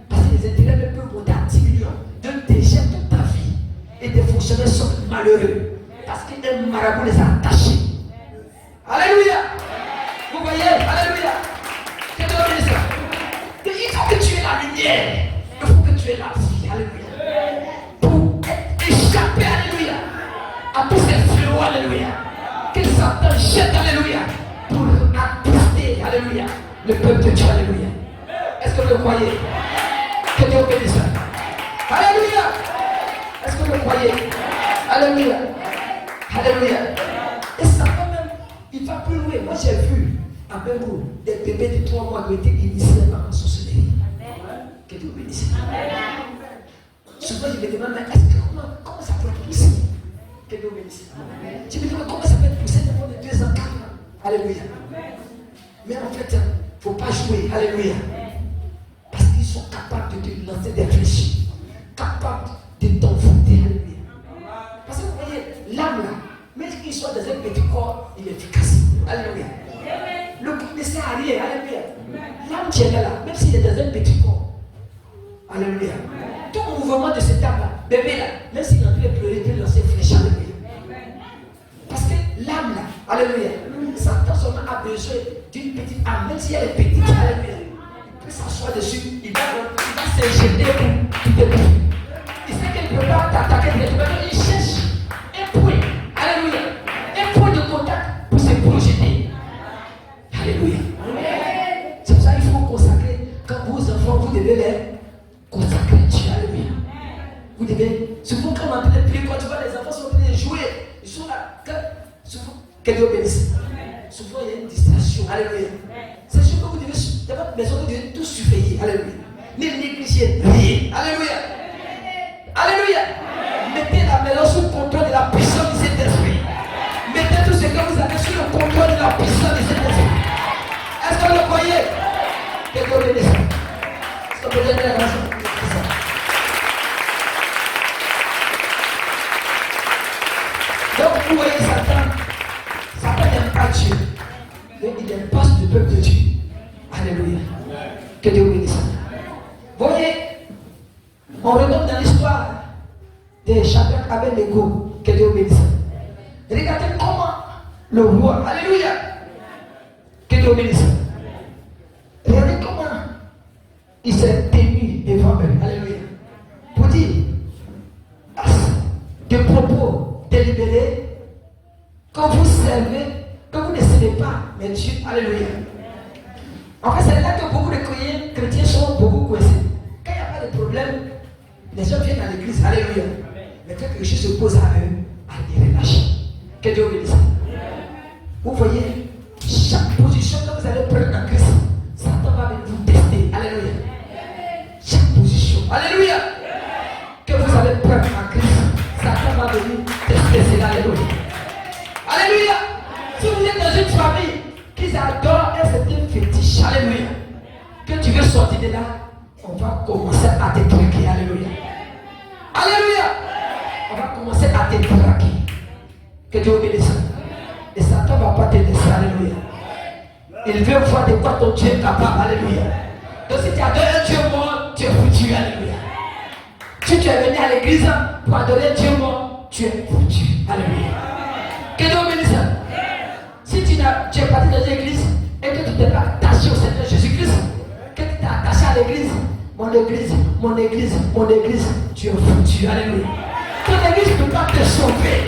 Parce que les intérêts ne peuvent monter à 10 millions. Donc, il jette toute ta vie. Et tes fonctionnaires sont malheureux. Parce qu'un marabout les a attachés. Alléluia. Vous voyez? Alléluia. Que Dieu bénisse ça. Il faut que tu aies la lumière. Il faut que tu aies la vie. Alléluia. Pour échapper, alléluia, à tous ces fléaux, alléluia, que Satan jette, alléluia, pour attrister, alléluia, le peuple de Dieu, alléluia. Est-ce que vous le croyez? Que Dieu bénisse ça. Alléluia. Est-ce que vous le croyez? Alléluia. Alléluia. Et Satan même, il va plus loin. Moi j'ai vu à Bengo des bébés de 3 mois qui ont été initiés par la sorcellerie. Que Dieu bénisse. Souvent je me demande, mais est-ce que comment ça peut être possible? Que Dieu bénisse. Je me demande comment ça peut être possible de 2 ans, 4 ans. Alléluia. Mais en fait, il ne faut pas jouer. Alléluia. Parce qu'ils sont capables de te lancer des flèches. Capables de t'envoûter. Alléluia. Parce que vous voyez, l'âme là, même qu'il soit dans un petit corps, il est efficace. Alléluia. Le corps ne sert à rien. Alléluia. L'âme qui est là, même s'il est dans un petit corps. Alléluia. Tout mouvement de cette âme là, bébé là, même s'il est en train de pleurer, il peut lancer flèche. Alléluia. Parce que l'âme là, alléluia, Satan seulement a besoin d'une petite âme, même si elle est petite, alléluia. Il peut s'asseoir dessus, il va s'injecter pour te tuer. Il sait qu'il ne peut pas t'attaquer directement, il cherche un point, alléluia, un point de contact pour se projeter. Alléluia. C'est pour ça qu'il faut consacrer, quand vos enfants, vous devez les consacrer à Dieu, alléluia. Vous devez, souvent quand on est en train de prier, quand tu vois les enfants sont en train de jouer, ils sont là, souvent, que Dieu bénisse. Souvent il y a une distraction, alléluia. C'est sûr que vous devez, dans votre maison, vous devez tout surveiller, alléluia. Ne négligez rien, alléluia. Alléluia. Mettez la maison sous le contrôle de la puissance de cet esprit. Mettez tout ce que vous avez sous le contrôle de la puissance de cet esprit. Est-ce que vous le croyez? Que Dieu bénisse. Est-ce que vous voulez la raison? Donc vous voyez Satan n'aime pas Dieu, mais il impose le peuple de Dieu. Alléluia. Que Dieu bénisse. Vous voyez, on retombe dans l'histoire de Shadrach, Abednego. Que Dieu bénisse. Regardez comment le roi, alléluia, que Dieu bénisse. Regardez comment il s'est tenu devant eux, alléluia, pour dire des propos délibérés, que vous servez, que vous ne servez pas, mais Dieu, alléluia. En fait, c'est là que beaucoup de chrétiens sont beaucoup coincés. Quand il n'y a pas de problème, les gens viennent à l'église, alléluia. Mais quand quelque chose se pose à eux, ils relâchent. Que Dieu bénisse. Vous voyez, chaque position que vous allez prendre en Christ, Satan va vous tester, alléluia. Chaque position, alléluia, que vous allez prendre en Christ, Satan va venir tester cela, alléluia. Alléluia. Si vous êtes dans une famille qui adore un certain fétiche, alléluia, que tu veux sortir de là, on va commencer à te traquer, alléluia. Alléluia. On va commencer à te traquer. Que Dieu bénisse. Et Satan ne va pas te laisser, alléluia. Il veut voir de quoi ton Dieu est capable, alléluia. Donc si tu adores un Dieu mort, tu es foutu, alléluia. Si tu es venu à l'église pour adorer Dieu mort, tu es foutu, alléluia. Que Dieu bénisse. Si tu es parti dans l'église et que tu t'es pas attaché au Seigneur Jésus-Christ, que tu t'es attaché à l'église, mon église, mon église, mon église, tu es foutu, alléluia. Ton église ne peut pas te sauver.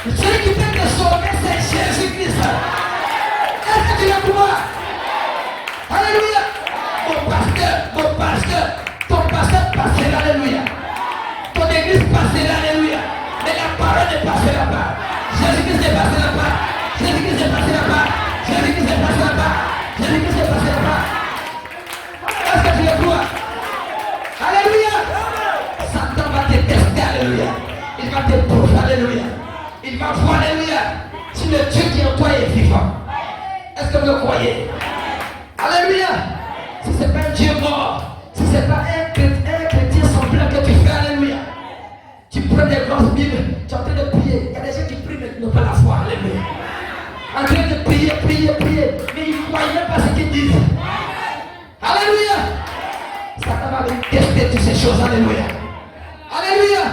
Celui qui peut te sauver, c'est Jésus-Christ. Est-ce que tu le crois? Alléluia. Mon pasteur, ton pasteur passera, alléluia. Ton église passera, alléluia. Mais la parole ne passera pas. Jésus-Christ ne passera pas. Jésus-Christ ne passera pas. Jésus-Christ ne passera pas. Jésus-Christ ne passera pas. Est-ce que tu le crois? Alléluia. Satan va te tester, alléluia. Il va te prouver, alléluia. Il va voir, alléluia, si le Dieu qui est en toi est vivant. Est-ce que vous le croyez? Alléluia. Si ce n'est pas un Dieu mort, si ce n'est pas un chrétien semblant que tu fais, alléluia. Tu prends des grosses Bibles, tu es en train de prier. Il y a des gens qui prient mais qui n'ont pas la foi, alléluia. En train de prier, prier, mais ils ne croyaient même pas ce qu'ils disent. Alléluia. Satan va tester toutes ces choses. Alléluia. Alléluia.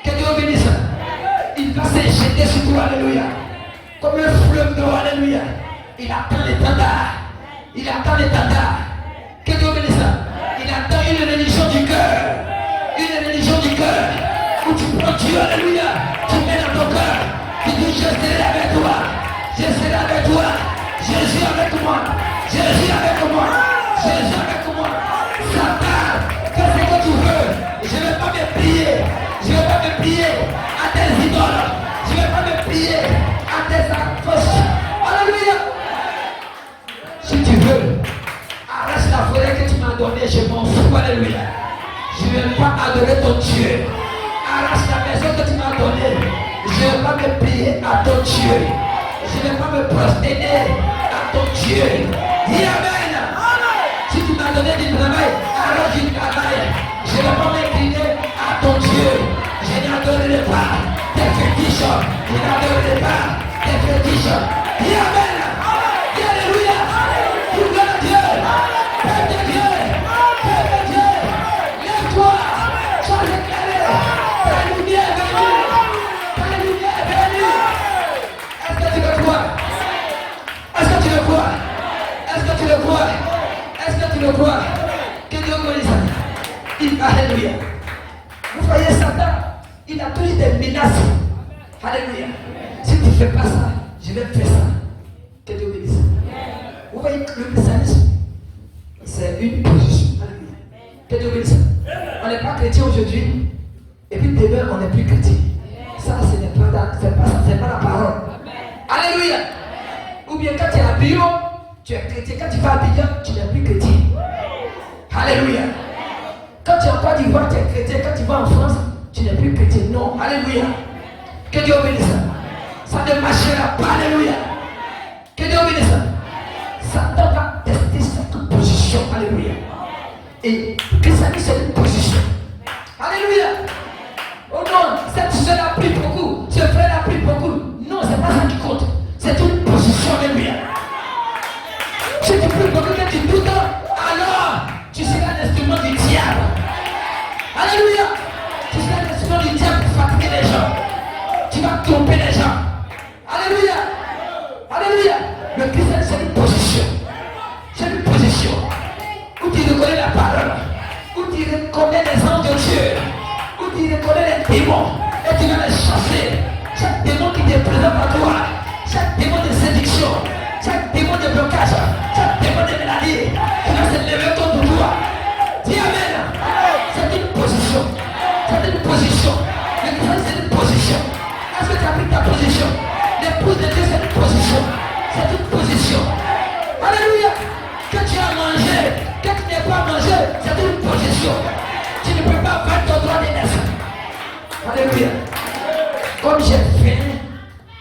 Que Dieu bénisse. Il va se jeter sur toi. Alléluia. Comme un fleuve d'eau. Alléluia. Il attend les standards. Il attend les standards. Que Dieu bénisse. Il attend une religion du cœur. Une religion du cœur. Où tu prends Dieu. Alléluia. Tu mets dans ton cœur. Tu dis je serai avec toi. Je serai avec toi. Jésus avec moi. Jésus avec moi. Jésus avec moi. Satan, fais ce que tu veux. Je ne vais pas me plier. Je ne vais pas me plier à tes idoles. Je ne vais pas me plier à tes approches. Alléluia. Si tu veux, arrache la forêt que tu m'as donnée. Je m'en fous. Alléluia. Je ne vais pas adorer ton Dieu. Arrache la maison que tu m'as donnée. Je ne vais pas me plier à ton Dieu. Je ne vais pas me prosterner à ton Dieu. Dis Amen. Si tu m'as donné du travail, arrête du travail. Je ne vais pas m'incliner à ton Dieu. Je n'adorerai pas tes fétiches. Je n'adorerai pas tes fétiches. Dis Amen. Dis Alléluia. Pour gloire à Dieu. Père de Dieu. Père de Dieu. Lève-toi. Sois éclairé. Ta lumière est venue. Ta lumière est venue. Est-ce que tu le crois? Est-ce que tu le crois? Est-ce que tu le crois? Est-ce que tu le crois? Que Dieu bénisse. Alléluia. Vous voyez Satan, il a toujours des menaces. Alléluia. Si tu ne fais pas ça, je vais faire ça. Que Dieu bénisse. Vous voyez le christianisme, c'est une position. Alléluia. Que Dieu bénisse. On n'est pas chrétien aujourd'hui, et puis demain on n'est plus chrétien. Ça, ce n'est pas ça, c'est pas la parole. Alléluia. Ou bien quand tu es à Bion, tu es chrétien. Quand tu vas à Bion, tu n'es plus chrétien. Alléluia. Quand tu es en Côte d'Ivoire, tu es chrétien. Quand tu vas en France, tu n'es plus chrétien. Non. Alléluia. Que Dieu bénisse. Ça ne marchera pas. Alléluia. Que Dieu bénisse. Satan va tester cette position. Alléluia. Et que ça dit c'est une position. Alléluia. Oh non, cette soeur a pris beaucoup. Ce frère a pris beaucoup. Non, c'est pas ça qui compte. C'est une position. Alléluia. Si tu pries beaucoup que tu doutes, alors tu seras l'instrument du diable. Alléluia. Tu seras l'instrument du diable pour fatiguer les gens. Tu vas tromper les gens. Alléluia. Alléluia. Le christianisme c'est une position. C'est une position où tu reconnais la parole, où tu reconnais les anges de Dieu, où tu reconnais les démons et tu vas les chasser. Chaque démon qui te présente à toi, chaque démon de séduction, chaque démon de blocage, chaque démon de maladie, tu vas se lever contre toi. Dis Amen. C'est une position. C'est une position. Le christianisme c'est une position. Est-ce que tu as pris ta position? L'épouse de Dieu c'est une position. C'est une position. Alléluia. Que tu as mangé, que tu n'aies pas mangé, c'est une position. Tu ne peux pas vendre ton droit d'aînesse. Alléluia. Comme j'ai fait,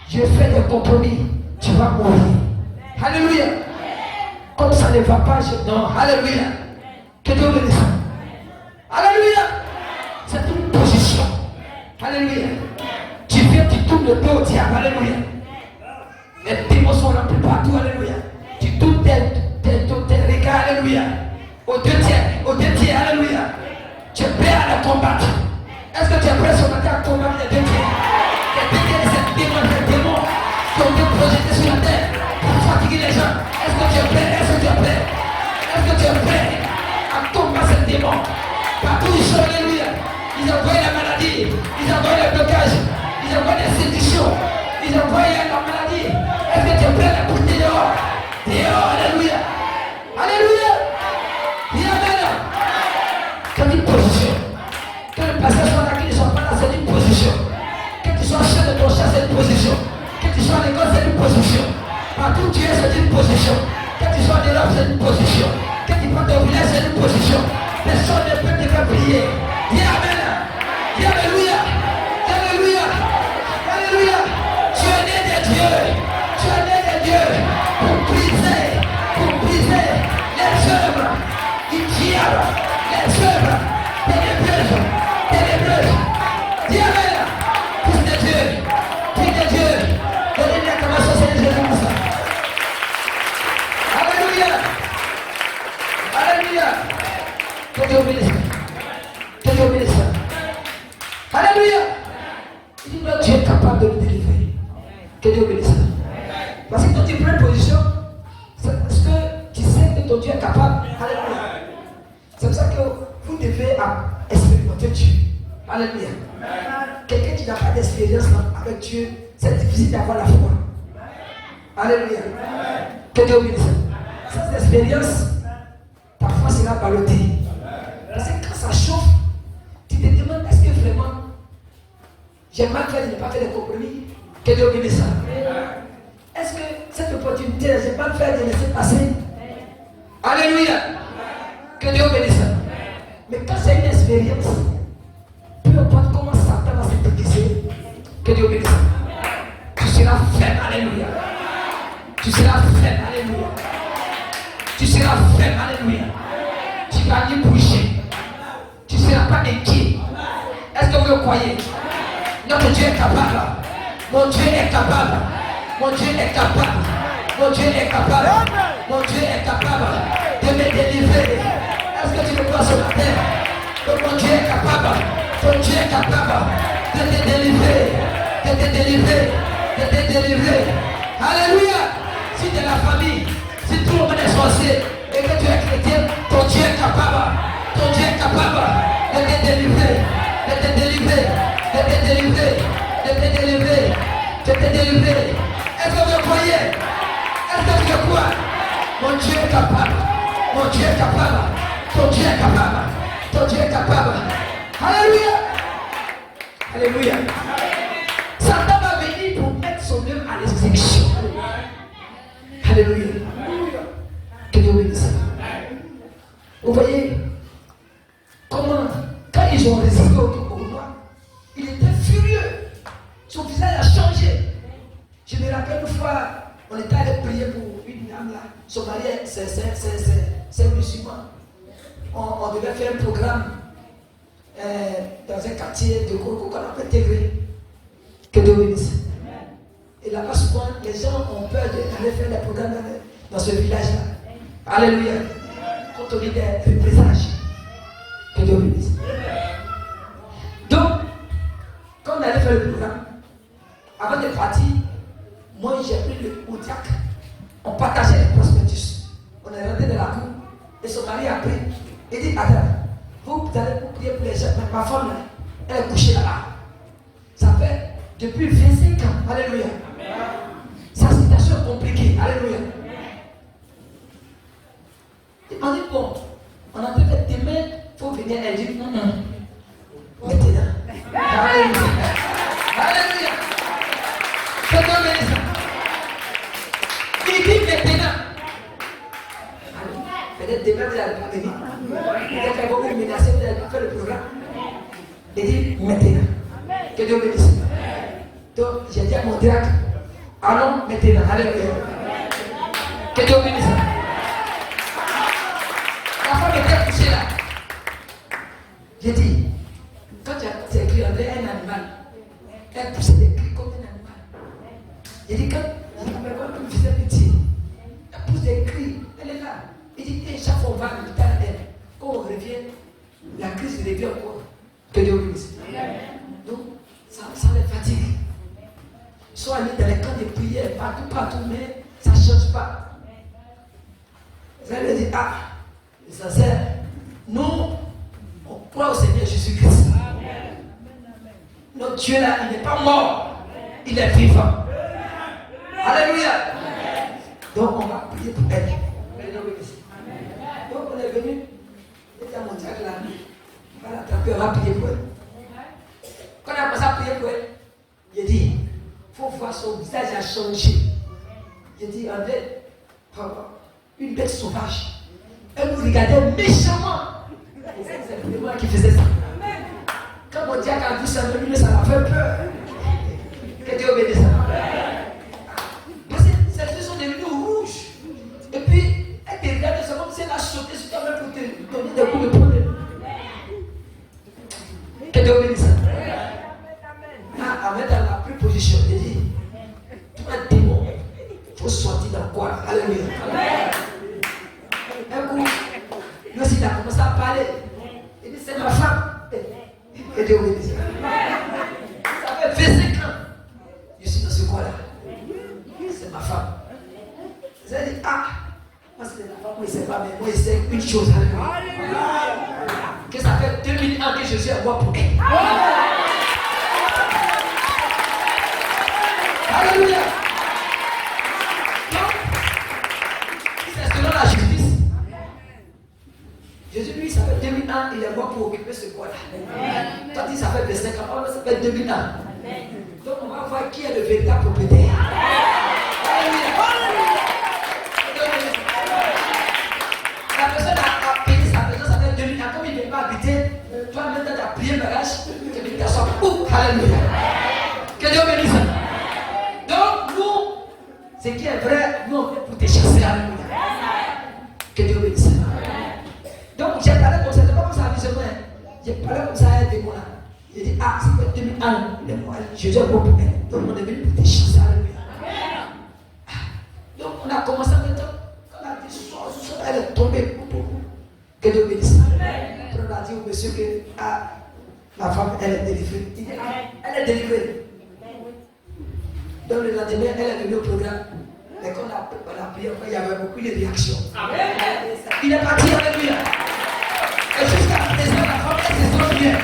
je fais des compromis. Tu vas mourir. Alléluia. Comme ça ne va pas, non. Alléluia. Que Dieu bénisse. Alléluia. C'est une position. Alléluia. Tu viens, tu tournes le dos au diable. Alléluia. Les démons sont remplis partout. Alléluia. Tu tournes tes regards. Alléluia. Au deux tiers. Alléluia. Tu es prêt à le combattre. Est-ce que tu es prêt ce matin à combattre les deux tiers? Les deux tiers de ces démons qui ont été projetés sur la terre pour fatiguer les gens. Est-ce que tu es prêt? Est-ce que tu es prêt? Est-ce que tu es prêt à combattre ces démons? Partout ils sont. Alléluia. Ils envoient la maladie. Ils envoient le blocage. Ils envoient les séductions. Ils envoient la maladie. Est-ce que tu es prêt à la pousser dehors? Dehors. Alléluia. Alléluia. Dis Amen. C'est une position. Que le pasteur soit là, qu'il ne soit pas là, c'est une position. Que tu sois chef de ton chat, c'est une position. Que tu sois à l'école, c'est une position. Partout où tu es, c'est une position. Que tu sois en Europe, c'est une position. Que tu prends ton village, c'est une position. Personne ne peut te faire prier. Dis Amen. Dis Alléluia. Dis Alléluia. Alléluia. Tu es né de Dieu. Tu es né de Dieu. Pour briser les œuvres du diable. Les œuvres ténébreuses. Dis Amen. Fils de Dieu. Fils de Dieu. Donnez-lui la commence au Seigneur Jésus. tu prends une position, c'est parce que tu sais que ton Dieu est capable. Alléluia. C'est pour ça que vous devez expérimenter Dieu. Alléluia. Quelqu'un qui n'a pas d'expérience avec Dieu, c'est difficile d'avoir la foi. Alléluia. Que Dieu bénisse. Sans expérience, ta foi sera ballottée. Parce que quand ça chauffe, tu te demandes est-ce que vraiment j'ai mal fait de ne pas faire de compromis. Que Dieu bénisse. Est-ce que cette opportunité, j'ai mal fait de laisser passer. Alléluia. Que Dieu bénisse. Mais quand c'est une expérience, peu importe comment Satan va se déguiser, que Dieu bénisse. Tu seras ferme. Alléluia. Tu seras ferme. Alléluia. Tu seras ferme. Alléluia. Tu vas ni bouger. Tu ne seras pas inquiet. Est-ce que vous le croyez? Notre Dieu est capable. Mon Dieu est capable. Mon Dieu est capable. Mon Dieu est capable. Mon Dieu est capable de me délivrer. Est-ce que tu le crois ce matin? Mon Dieu est capable. Ton Dieu est capable de te délivrer. De te délivrer. De te délivrer. Alléluia. Si tu es la famille, si tout le monde est sorcier et que tu es chrétien, ton Dieu est capable. Ton Dieu est capable de te délivrer. De te délivrer. De te délivrer. De te délivrer. De te délivrer. Est-ce que vous le croyez? Est-ce que tu le crois? Mon Dieu est capable. Mon Dieu est capable. Ton Dieu est capable. Ton Dieu est capable. Alléluia. Alléluia. Satan va venir pour mettre son œuvre à l'exécution. Alléluia. Que Dieu bénisse. Vous voyez comment, quand ils ont résisté au pouvoir, il était furieux. Son visage a changé. Je me rappelle une fois, on était allé prier pour une dame là. Son mari, c'est musulman. On devait faire un programme dans un quartier de Koko qu'on appelle Tégré. Que Dieu bénisse. Et là-bas, souvent, les gens ont peur d'aller faire des programmes dans ce village-là. Alléluia. Quand on dit des représages. Que Dieu bénisse. Donc, quand on allait faire le programme, avant de partir, moi j'ai pris le Kodiak. On partageait les prospectus. On est rentré dans la cour et son mari a pris. Il dit, attends, vous allez prier pour les gens. Mais ma femme, elle est couchée là-bas. Ça fait depuis 25 ans. Alléluia. Sa situation est compliquée. Alléluia. Et on dit, bon, on a peut-être demain, il faut venir. Elle dit, non. Maintenant. Alléluia. Alléluia. C'est comme ça. Il dit maintenant. Peut-être demain, vous n'allez pas venir. Peut-être qu'elle va vous menacer, vous n'allez pas faire le programme. Il dit maintenant. Que Dieu bénisse. Donc, j'ai dit à mon diacre, allons maintenant. Alléluia. Que Dieu bénisse. La femme était couchée là. J'ai dit, quand tu as écrit un animal, elle poussait des cris comme un animal. J'ai dit, quand elle me faisait pitié, elle pousse des cris, elle est là. Il dit, chaque fois on va à l'hôpital, quand on revient, la crise revient encore. Que Dieu bénisse. Donc, ça les fatigue. Ils sont allés dans les camps de prière, partout, mais ça ne change pas. Vous allez dire, ça sert. Nous, on croit au Seigneur Jésus-Christ. Notre Dieu là, il n'est pas mort, il est vivant. Alléluia. Donc on va prier pour elle. Donc on est venu, il était à mon diacre là, on va l'attraper, on va prier pour elle. Quand on a commencé à prier pour elle, il a dit, il faut voir son visage a changé. Il a dit, André, une bête sauvage. Elle nous regardait méchamment. C'est moi qui faisais ça. Quand mon diacre a vu ça, ça m'a fait peur. Que Dieu bénisse. Parce que ses yeux sont devenus rouges. Et puis, elle te regarde, c'est comme si elle a sauté sur toi-même pour te donner des coups de poing. Que Dieu bénisse. Ahmed a pris position. Il dit, toi démon, il faut sortir dans quoi? Alléluia. Un coup, lui aussi il a commencé à parler. Il dit, c'est ma femme. Que Dieu bénisse. Ça fait 25 ans. Je suis dans ce coin-là. C'est ma femme. Vous avez dit, ah, moi c'est la femme, moi il sait pas, mais moi il sait une chose. Que ça fait 2000 ans que Jésus est roi pour elle. Alléluia. Donc, c'est selon la justice. Jésus, lui, ça fait 2000 ans, il est roi pour occuper ce corps-là. Toi, tu ça fait 25 ans, ça fait 2000 ans. Donc, on va voir qui est le véritable propriétaire. Alléluia. La personne a payé sa maison, ça fait 2000 ans. Comme il ne peut pas habiter, toi, maintenant, tu as plié le bagage, que les gars soient où? Alléluia. Que Dieu bénisse. Donc, nous, ce qui est vrai, nous, on vient pour te chasser. Alléluia. Que Dieu bénisse. Donc, j'ai parlé comme ça, c'est pas comme ça à vie, j'ai parlé comme ça à un démon là. J'ai dit, ah, ça fait 2000 ans, il est mort, Jésus est bon pour elle. Donc, on est venu pour te chasser. Alléluia. Donc, on a commencé à mettre. Elle est tombée. Que Dieu bénisse. On a dit au monsieur que la femme, elle est délivrée. Il dit, elle est délivrée. Donc le lendemain, elle est venue au programme. Mais quand on a prié, il y avait beaucoup de réactions. Il est parti avec lui. Et jusqu'à présent, la femme, elle se sent bien.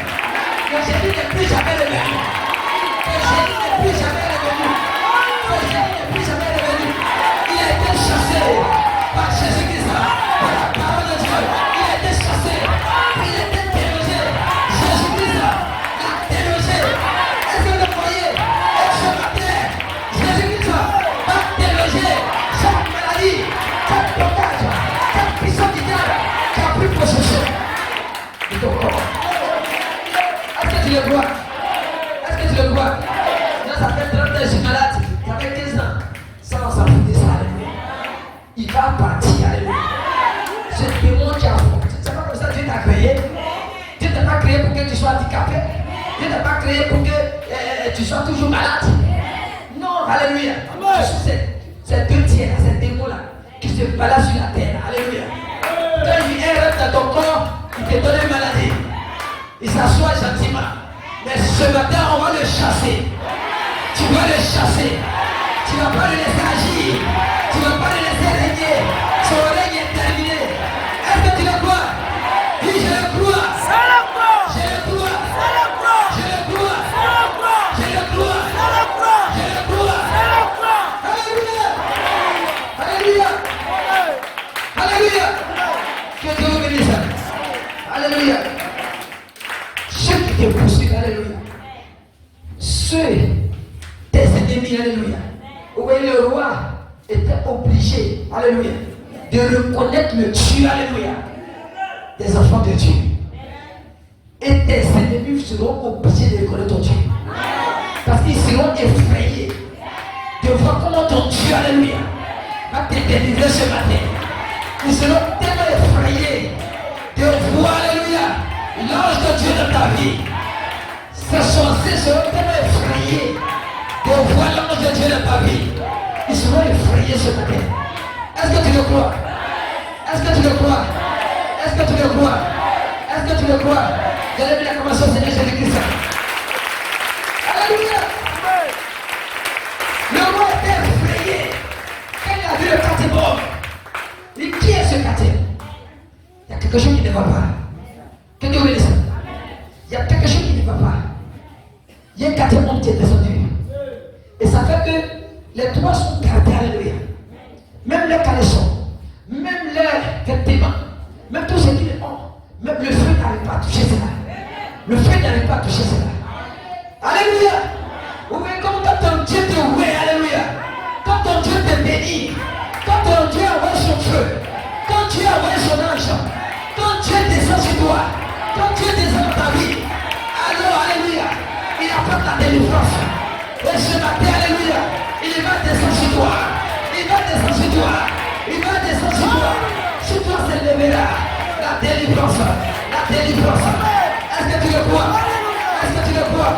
Le génie n'est plus jamais revenu. Le génie n'est plus jamais revenu. Le génie n'est plus jamais revenu. Il a été chassé par Jésus-Christ. Par la parole de Dieu. Il a été chassé. Il a été dérogé. Jésus-Christ l'a dérogé. Est-ce que vous le croyez? Et ce matin, Jésus-Christ va déroger chaque maladie, chaque blocage, chaque puissance du diable qui a pris possession de ton corps. Est-ce que tu le vois? Est-ce que tu le vois? Là, ça fait 30 ans, je suis malade. Ça fait 15 ans. Ça, on s'en fout de ça. Il va partir. Alléluia. Ce démon qui a fait. C'est pas comme ça que Dieu t'a créé. Dieu ne t'a pas créé pour que tu sois handicapé. Dieu ne t'a pas créé pour que tu sois toujours malade. Non, alléluia. Ce sont ces deux tiers, ces démons-là, qui se baladent sur la terre. Alléluia. Quand il erre dans ton corps, il te donne une maladie. Il s'assoit gentiment. Mais ce matin, on va le chasser. Tu vas le chasser. Tu ne vas pas le laisser agir. Tu ne vas pas le laisser régner. Son règne est terminé. Est-ce que tu le crois? Oui, je le crois. Je le crois. Je le crois. Je le crois. Je le crois. Alléluia. Alléluia. Alléluia. Que Dieu vous bénisse. Alléluia. Ceux qui te poursuivent, alléluia. Ceux, tes ennemis, alléluia. Où le roi était obligé, alléluia, de reconnaître le Dieu, alléluia, des enfants de Dieu. Et tes ennemis seront obligés de reconnaître ton Dieu. Parce qu'ils seront effrayés de voir comment ton Dieu, alléluia, va te délivrer ce matin. Ils seront tellement effrayés de voir, alléluia, l'ange de Dieu dans ta vie. Ces sorciers seront tellement effrayés de voir l'ange de Dieu dans ta vie. Ils seront effrayés ce matin. Est-ce que tu le crois? Est-ce que tu le crois? Est-ce que tu le crois? Est-ce que tu le crois? Je l'ai mis la commencé au Seigneur Jésus-Christ. Alléluia. Le roi était effrayé quand il a vu le quartier mort. Il dit, qui est ce quartier? Il y a quelque chose qui ne va pas. Que Dieu bénisse. Il y a quelque chose qui ne va pas. Il y a un quartier mort qui est descendu. Et ça fait que les trois sont gardés, alléluia. Même les caleçons, même leurs vêtements, même tout ce qu'ils ont, même le feu n'arrive pas à toucher cela. Le feu n'arrive pas à toucher cela. Alléluia. Vous voyez comme quand ton Dieu te ouvre, alléluia. Quand ton Dieu te bénit, quand ton Dieu envoie son feu, quand Dieu envoie son ange, quand Dieu descend sur toi, quand Dieu descend dans ta vie, alors, alléluia, il apporte la délivrance. Et ce matin, alléluia, il va descendre sur toi. Il va descendre sur toi. Il va descendre sur toi. Sur toi s'élèvera la délivrance. La délivrance. Est-ce que tu le crois? Est-ce que tu le crois?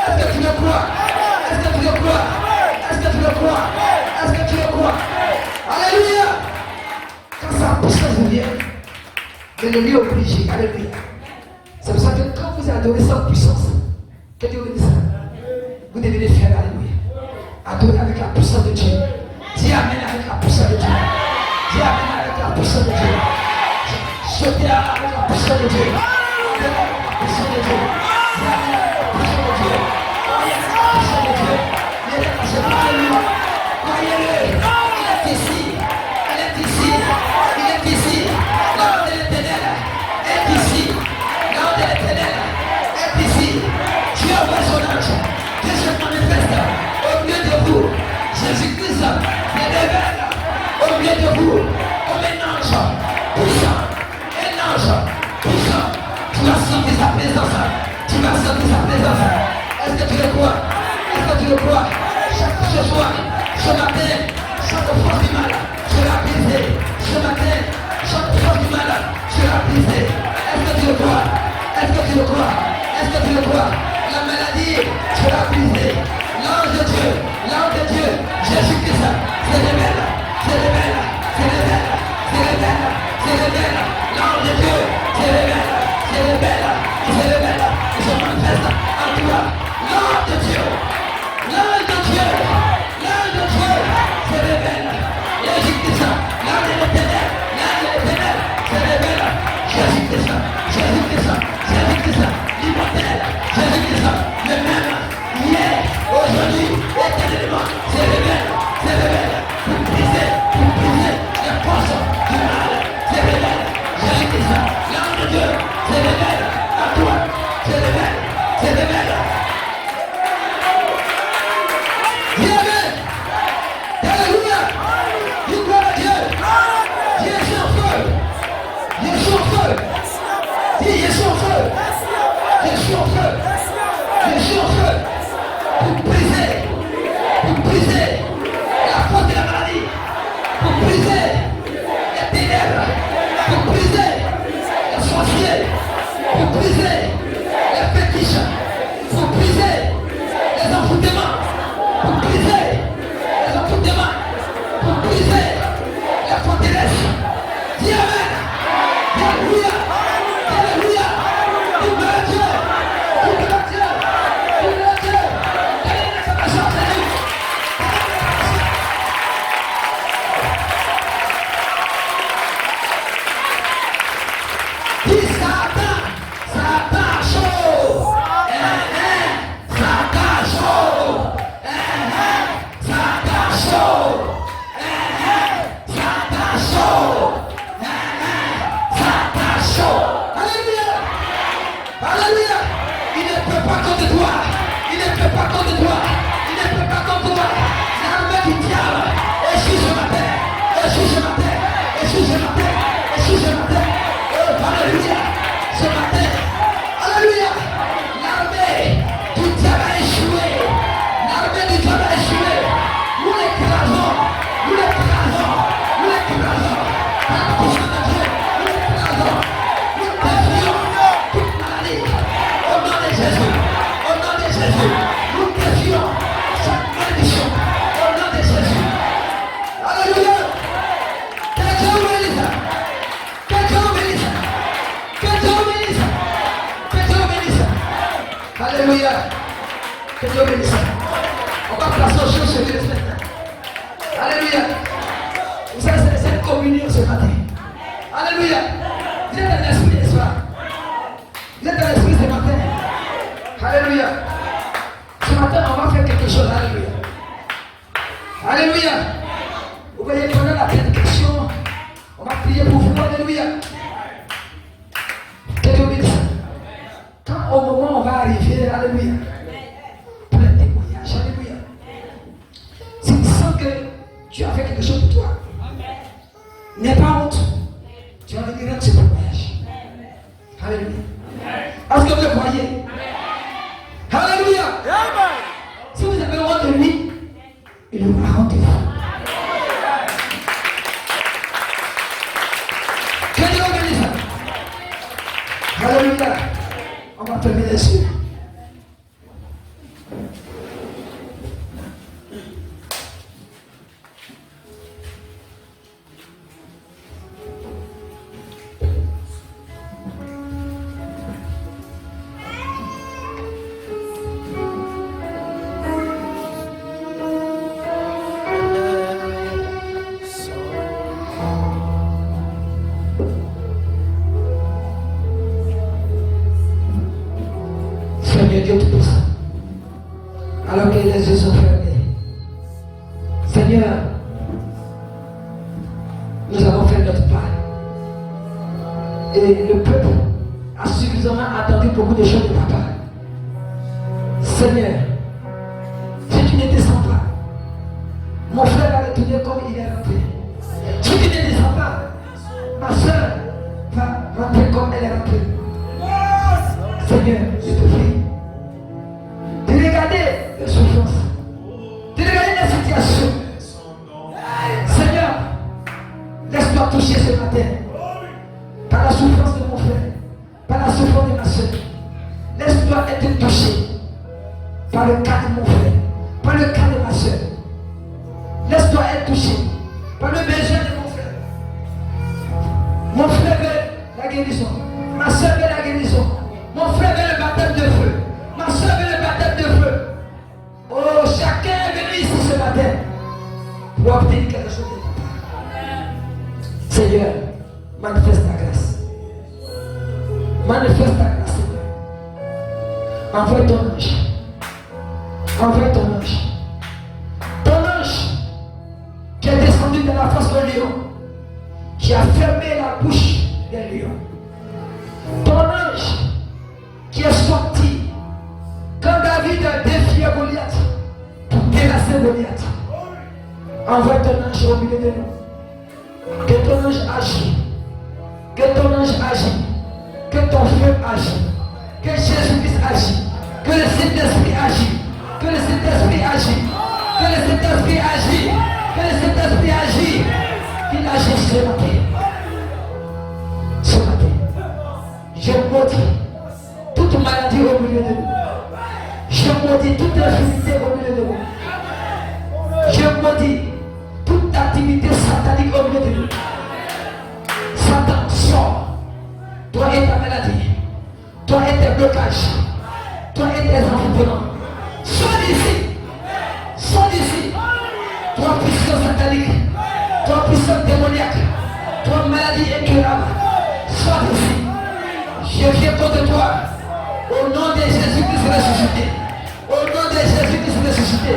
Est-ce que tu le crois? Est-ce que tu le crois? Est-ce que tu le crois? Est-ce que tu le crois? Alléluia. Quand sa puissance vient, l'ennemi est obligé. Alléluia. C'est pour ça que quand vous adorez sans puissance, que Dieu vous dit ça, vous devez le faire. Alléluia. Adorer avec la puissance de Dieu. Dis Amen avec la puissance de Dieu. puissance de Dieu. Sautez avec la puissance de Dieu. Avec la puissance de Dieu. Avec la puissance de Dieu. Avec la puissance de Dieu. Il est là, c'est Alléluia. Croyez-le. Il est ici. Il est ici. Il est ici. L'homme de l'Éternel est ici. L'homme de l'Éternel est ici. Dieu envoie son ange. Dieu se manifeste au milieu de vous. Jésus-Christ se révèle au milieu de vous comme un ange puissant. Un ange puissant. Tu vas sentir sa présence. Tu vas sentir sa présence. Est-ce que tu le crois? Est-ce que tu le crois? Ce soir, ce matin, chaque force du mal sera brisée. Ce matin, chaque force du mal sera brisée. Est-ce que tu le crois? Est-ce que tu le crois? Est-ce que tu le crois? La maladie sera brisée. L'ange de Dieu, Jésus-Christ, se révèle, se révèle, se révèle, se révèle, se révèle. L'ange de Dieu se révèle, se révèle, se révèle, il se manifeste en toi. L'ange de Dieu, l'ange de Dieu, l'ange de Dieu se révèle. Jésus-Christ, l'ange de l'Éternel, se révèle. Jésus-Christ, Jésus-Christ, Jésus-Christ, l'immortel, Jésus-Christ, le même, hier, aujourd'hui, éternellement, se révèle, pour briser les forces du mal, se révèle. Jésus-Christ, l'ange de Dieu, se révèle à toi, se révèle, se révèle. Dis Amen. Alléluia. Dis gloire à Dieu. Dis Jésus en feu. Jésus en feu. Dis Jésus en feu. Jésus en feu. Jésus en feu. Pour briser la force de la maladie. Pour briser les ténèbres. Pour briser les sorciers. Pour briser les fétiches. Pour briser les envoûtements. Pour briser les envoûtements. Pour briser la forteresse. Dis Amen. Alléluia. Alléluia. Dis gloire à Dieu. Dis gloire à Dieu. Dis gloire à Dieu. Quelle est l'information de Dieu? Dis Satan. Satan chaud. Satan chaud. Satan chaud. Satan chaud. Satan chaud. Alléluia. Alléluia. Il ne peut pas contre toi. Il ne peut pas contre toi. Il ne peut pas contre toi. L'armée du diable. Échoue ce matin. Échoue ce matin. Échoue ce matin. Échoue ce matin. Oh, alléluia. Ce matin. Alléluia. L'armée du diable a échoué. L'armée du diable a échoué. Nous l'écrasons. Nous l'écrasons. Nous l'écrasons. Par la puissance de Dieu. Nous l'écrasons. Nous défions toute maladie. Au nom de Jésus. Au nom de Jésus. Nous défions chaque malédiction. Au nom de Jésus. Alléluia. Que Dieu vous bénisse. Que Dieu vous bénisse. Que Dieu vous bénisse. Que Dieu vous bénisse. Alléluia. Que Dieu vous bénisse. On va placer aux choses sur Dieu ce matin. Alléluia. Vous savez, c'est cette communion ce matin. Alléluia. Vous êtes dans l'esprit ce soir. Vous êtes dans l'esprit ce matin. Alléluia. Ce matin, on va faire quelque chose. Alléluia. Alléluia. Vous voyez, pendant la prédication, on va prier pour vous. Alléluia. Que Dieu bénisse. Quand au moment où on va arriver, alléluia, pour le témoignage, alléluia. Si tu sens que tu as fait quelque chose pour toi, n'aie pas honte. Tu vas venir rendre ce témoignage. Alléluia. Est-ce que vous le croyez? Alléluia. Si vous avez honte de lui, il aura honte de vous. Que Dieu vous bénisse. Alléluia. On va fermer les yeux. nous avons fait notre part. Et le peuple a suffisamment attendu beaucoup de choses de ta part. Seigneur, si tu ne descends pas, mon frère va retourner comme il est rentré. Si tu ne descends pas, ma soeur va rentrer comme elle est rentrée. Seigneur, je te prie de regarder les souffrances, de regarder les situations. Seigneur, laisse-toi toucher ce matin par la souffrance de mon frère, par la souffrance de ma soeur. Laisse-toi être touché par le cas de mon frère, par le cas de ma soeur. Laisse-toi être touché par le besoin de mon frère. Mon frère veut la guérison, ma soeur veut la guérison, mon frère veut le baptême de feu, ma soeur veut le baptême de feu. Oh, chacun est venu ici ce matin pour obtenir quelque chose de ta part. Seigneur, manifeste ta grâce. Manifeste ta grâce, Seigneur. Envoie ton ange. Envoie ton ange. Ton ange qui est descendu dans la face d'un lion, qui a fermé la bouche d'un lion. Ton ange qui est sorti quand David a défié Goliath pour terrasser Goliath. Envoie ton ange au milieu de nous. Que ton ange agisse. Que ton ange agisse. Que ton feu agisse. Que Jésus-Christ agisse. Que le Saint-Esprit agisse. Que le Saint-Esprit agisse. Que le Saint-Esprit agisse. Que le Saint-Esprit agisse. Qu'il agisse ce matin. Ce matin. Je maudis toute maladie au milieu de nous. Je maudis toute infirmité au milieu de nous. Je maudis toute activité satanique au milieu de nous. Satan, sort. Toi et ta maladie. Toi et tes blocages. Toi et tes enfants. Sors d'ici. Sors d'ici. Toi puissance satanique. Toi puissance démoniaque. Toi maladie incurable. Sors d'ici. Je viens contre toi. Au nom de Jésus-Christ ressuscité. Au nom de Jésus-Christ ressuscité.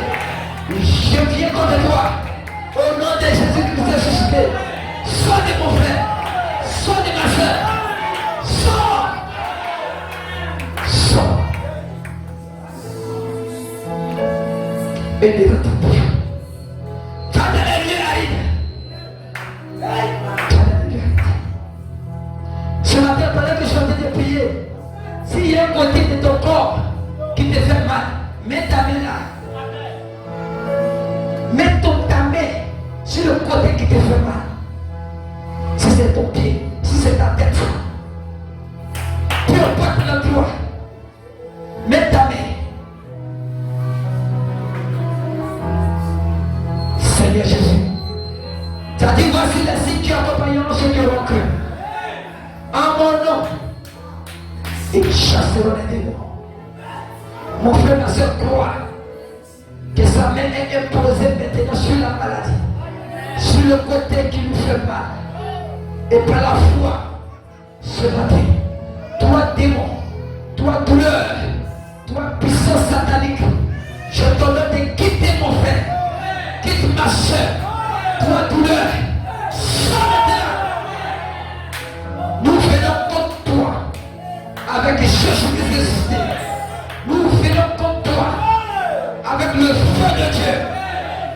Je viens contre toi. Au nom de Jésus-Christ ressuscité. Sors de mon frère. Sors de ma soeur. Sors. Sors. Et devant ta bouche. Tu as dans les lieux arides. Tu as dans les lieux arides. Ce matin, pendant que je suis en train de prier, s'il y a un côté de ton corps qui te fait mal, mets ta main là. Mets ta main sur le côté qui te fait mal. Si c'est ton pied, si c'est ta tête, peu importe l'endroit, mets ta main. Seigneur Jésus, tu as dit voici les signes qui accompagneront ceux qui auront cru. En mon nom, ils chasseront les démons. Mon frère, ma soeur, croit que sa main est imposée maintenant sur la maladie, sur le côté qui lui fait mal. Et par la foi, ce matin, toi démon, toi douleur, toi puissance satanique, je te donne de quitter mon frère, quitte ma soeur, toi douleur, sors maintenant. Nous venons contre toi, avec Jésus-Christ ressuscité. Nous venons contre toi, avec le feu de Dieu,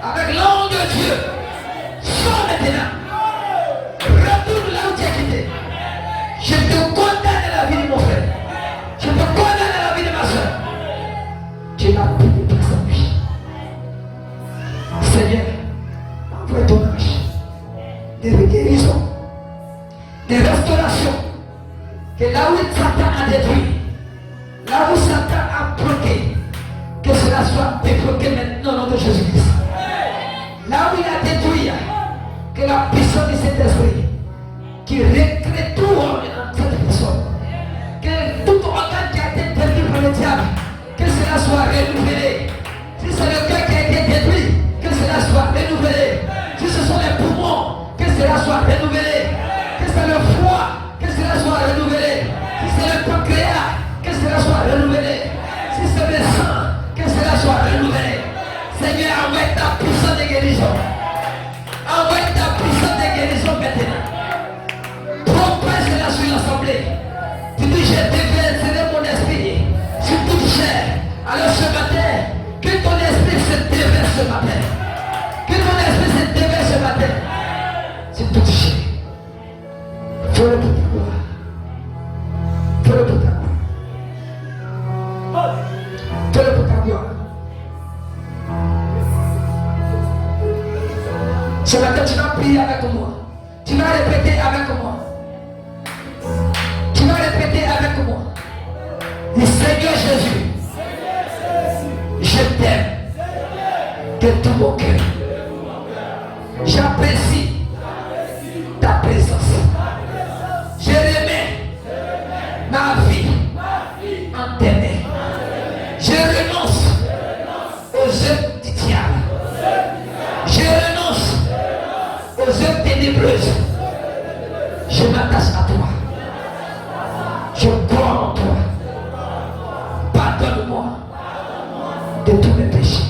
avec l'ange de Dieu. Sors maintenant. Retourne là où tu es quitté. Je te condamne à la vie de mon frère. Je te condamne à la vie de ma soeur. Tu n'as plus de place en vie. Seigneur, envoie ton ange de guérison, de restauration. Que là où Satan a détruit, là où Satan a bloqué, que cela soit débloqué maintenant au nom de Jésus-Christ. Là où il a détruit, que la puissance de cet esprit qui recrée tout en cette personne, que tout organe qui a été perdu par le diable, que cela soit renouvelé. Si c'est le cœur qui a été détruit, que cela soit renouvelé. Si ce sont les poumons, que cela soit renouvelé. Que c'est le foie, que cela soit renouvelé. Si c'est le pancréas, que cela soit renouvelé. Si c'est le sang, que cela soit renouvelé. Seigneur, envoie ta puissance de guérison. Envoie ta puissance de guérison maintenant. j'ai déversé mon esprit sur toute chair. Alors ce matin, que ton esprit se déverse ce matin. Que ton esprit se déverse ce matin. C'est toute chair. Fais-le pour ta gloire. Fais-le pour ta gloire. Fais-le pour ta gloire. Ce matin, tu vas prier avec moi. Tu vas répéter avec moi. Tu vas répéter avec moi. Le Seigneur Jésus, je t'aime de tout mon cœur. J'apprécie ta présence. Je remets ma vie en tes mains. Je renonce aux œuvres du diable. Je renonce aux œuvres ténébreuses. Je m'attache à toi. Je crois en toi. Pardonne-moi de tous mes péchés.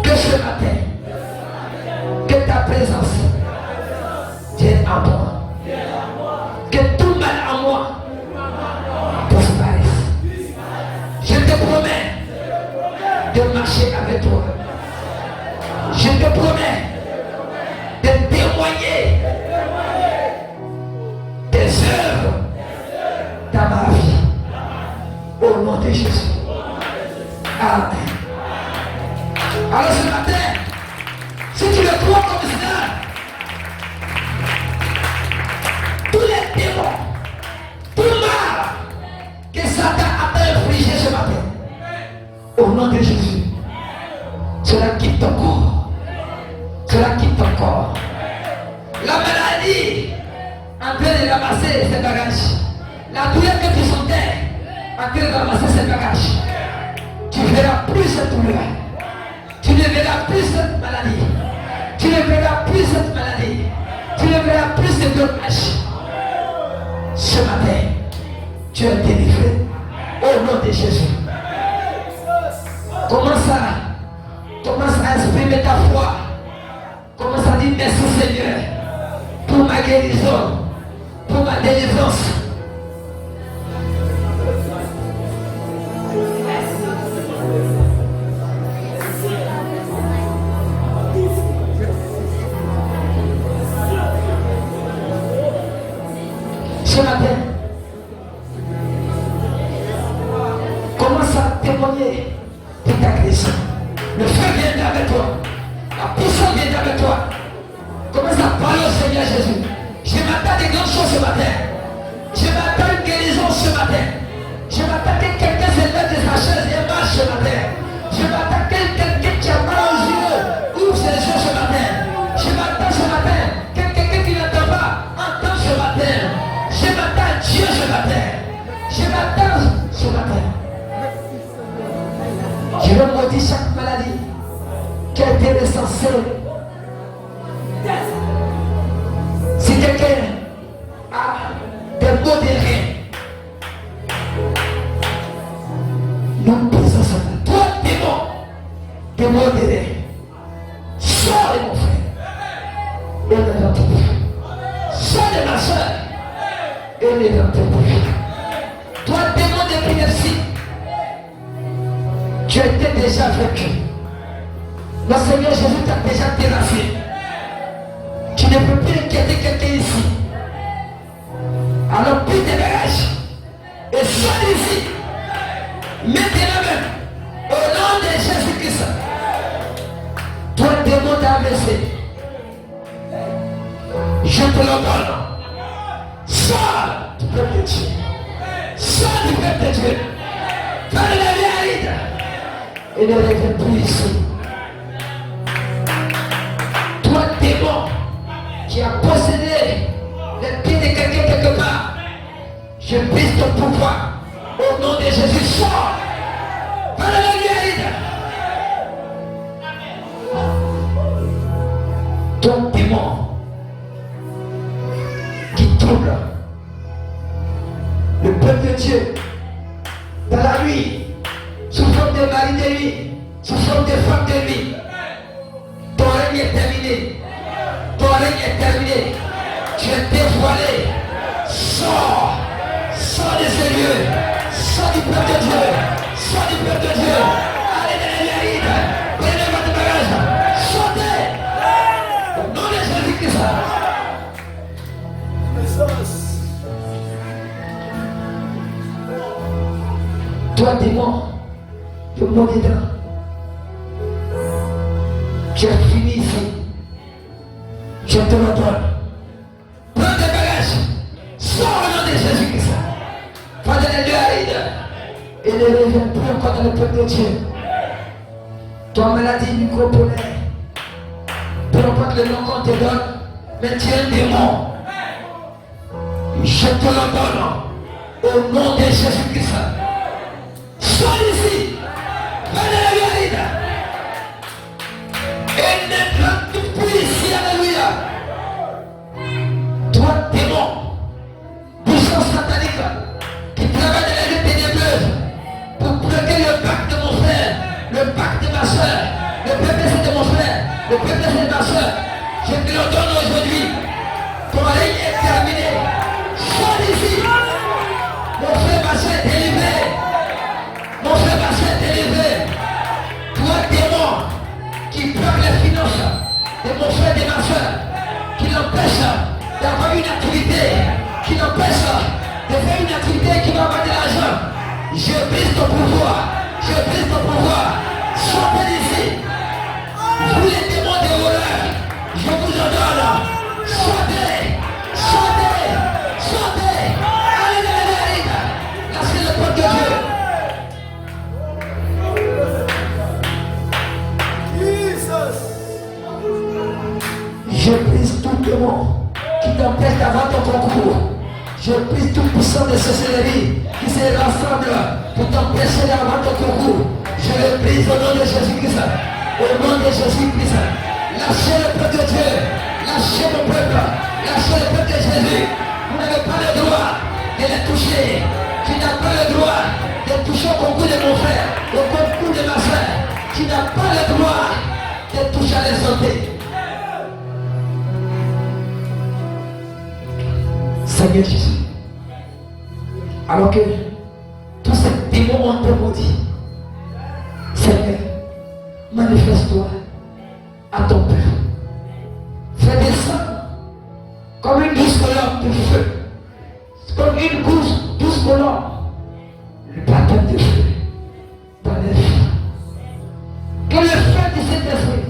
Que ce matin, que ta présence vienne à moi. Que tout mal en moi disparaisse. Je te promets de marcher avec toi. Je te promets de témoigner des œuvres dans ma vie. Au nom de Jésus. Amen. Alors ce matin, si tu le crois comme ça, tous les démons, tout le mal que Satan a infligé ce matin, au nom de Jésus, cela quitte ton corps. Cela quitte ton corps. La maladie en train de ramasser ses bagages. La douleur que tu sentais en train de ramasser ses bagages. Tu ne verras plus cette douleur. Tu ne verras plus cette maladie. Tu ne verras plus cette maladie. Tu ne verras plus ce dommage. Ce matin, tu es délivré. Au nom de Jésus. Commence à exprimer ta foi. Commence à dire merci Seigneur pour ma guérison, pour ma délivrance. Ce matin, commence à témoigner de ta guérison. Le feu vient avec toi. La puissance vient avec toi. Commence à parler au Seigneur Jésus. Je m'attends à des grandes choses ce matin. Je m'attends à une guérison ce matin. Je m'attends à que quelqu'un se lève de sa chaise et marche ce matin. Je m'attends à que quelqu'un qui a mal aux yeux ouvre ses yeux ce matin. Je m'attends ce matin que quelqu'un qui n'entend pas entend ce matin. Je m'attends à Dieu ce matin. Je m'attends ce matin. Je vais maudire chaque maladie qui a été recensée. Si quelqu'un a des maux de rein, nous brisons ça. Toi, démon, des maux de rein, sors de mon frère et ne rentre plus. Sors de ma soeur et ne rentre plus. Toi, démon d'épilepsie, tu étais déjà vaincu. Le Seigneur Jésus t'a déjà terrassé. Tu ne peux plus inquiéter quelqu'un ici. Alors plie tes bagages et sors d'ici. Maintenant même, au nom de Jésus-Christ. Toi, démon d'AVC, je te l'ordonne. Sors du peuple de Dieu. Sors du peuple de Dieu. Fais la vérité. Et ne reviens plus ici. Toi, démon, qui a possédé les pieds de quelqu'un quelque part, je brise ton pouvoir. Au nom de Jésus, sors. Fais la vérité. Toi, démon, qui trouble le peuple de Dieu dans la nuit, sous forme de mari de nuit, sous forme de femme de nuit. Ton règne est terminé. Ton règne est terminé. Tu es dévoilé. Sors. Sors de ces lieux. Sors du peuple de Dieu. Sors du peuple de Dieu. Allez dans les mérites. Prenez votre bagage. Sortez. Au nom de Jésus-Christ. Toi, démon, le monde est dedans. Tu as fini ici. Je te l'ordonne. Prends tes bagages. Sors au nom de Jésus-Christ. Pendant les deux arrives. Et ne reviens plus encore dans le peuple de Dieu. Toi, maladie micropolaire. Peu importe le nom qu'on te donne, mais tu es un démon. Je te l'ordonne. Au nom de Jésus-Christ. Sors ici. Pendant les deux arrives. Et ne rentre plus ici. Alléluia. Toi, démon, puissance satanique, qui travaille dans les luttes ténébreuses pour bloquer le pacte de mon frère, le pacte de ma soeur, le peuple de mon frère, le peuple de ma soeur, je te le donne aujourd'hui. Ton règne est terminé. Sors d'ici. Mon frère, ma soeur est délivré. Mon frère, ma soeur est délivré. Toi, démon, qui bloque les finances de mon frère et de ma soeur, qui l'empêche d'avoir une activité, qui l'empêche de faire une activité qui va avoir de l'argent. Je brise ton pouvoir. Je brise ton pouvoir. Sortez d'ici. Vous les démons des voleurs, je vous ordonne. Sortez. Sortez. Sortez. Allez dans les mérites. Là c'est le peuple de Dieu. Je brise tout démon qui t'empêche d'avoir ton concours. Je brise tout puissant de sorcellerie qui se rassemble pour t'empêcher d'avoir ton concours. Je le brise au nom de Jésus-Christ. Au nom de Jésus-Christ. Lâchez le peuple de Dieu. Lâchez mon peuple. Lâchez le peuple de Jésus. Vous n'avez pas le droit de les toucher. Tu n'as pas le droit de toucher au concours de mon frère, au concours de ma soeur. Tu n'as pas le droit de toucher à la santé. Seigneur Jésus, alors que tous ces démons ont été maudits, Seigneur, manifeste-toi à ton peuple. Fais descendre comme une douce colombe de feu, comme une douce colombe, le baptême de feu dans les vies. Que le feu de cet esprit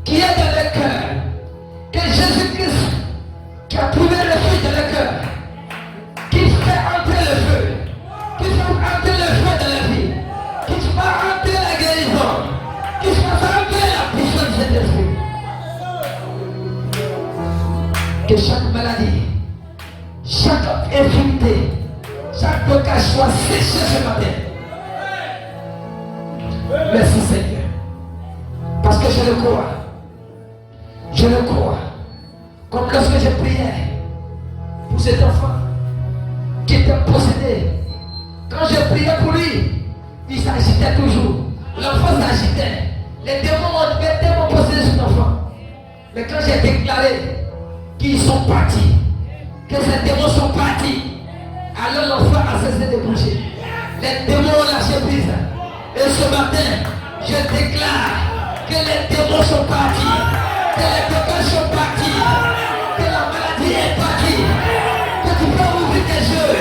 qui est dans le cœur, que Jésus-Christ qui a trouvé le feu dans le cœur, qui fait entrer le feu, qui fait entrer le feu dans la vie, qui fait entrer la guérison, qui fait entrer la puissance de cet esprit. Que chaque maladie, chaque infirmité, chaque blocage soit séché ce matin. Merci Seigneur. Parce que je le crois. Je le crois. Comme lorsque je priais pour cet enfant qui était possédé. Quand je priais pour lui, il s'agitait toujours. L'enfant s'agitait. Les démons ont possédé cet enfant. Mais quand j'ai déclaré qu'ils sont partis, que ces démons sont partis, alors l'enfant a cessé de bouger. Les démons ont lâché prise. Et ce matin, je déclare que les démons sont partis, que les blocages sont partis, que la maladie est partie, que tu peux ouvrir tes yeux,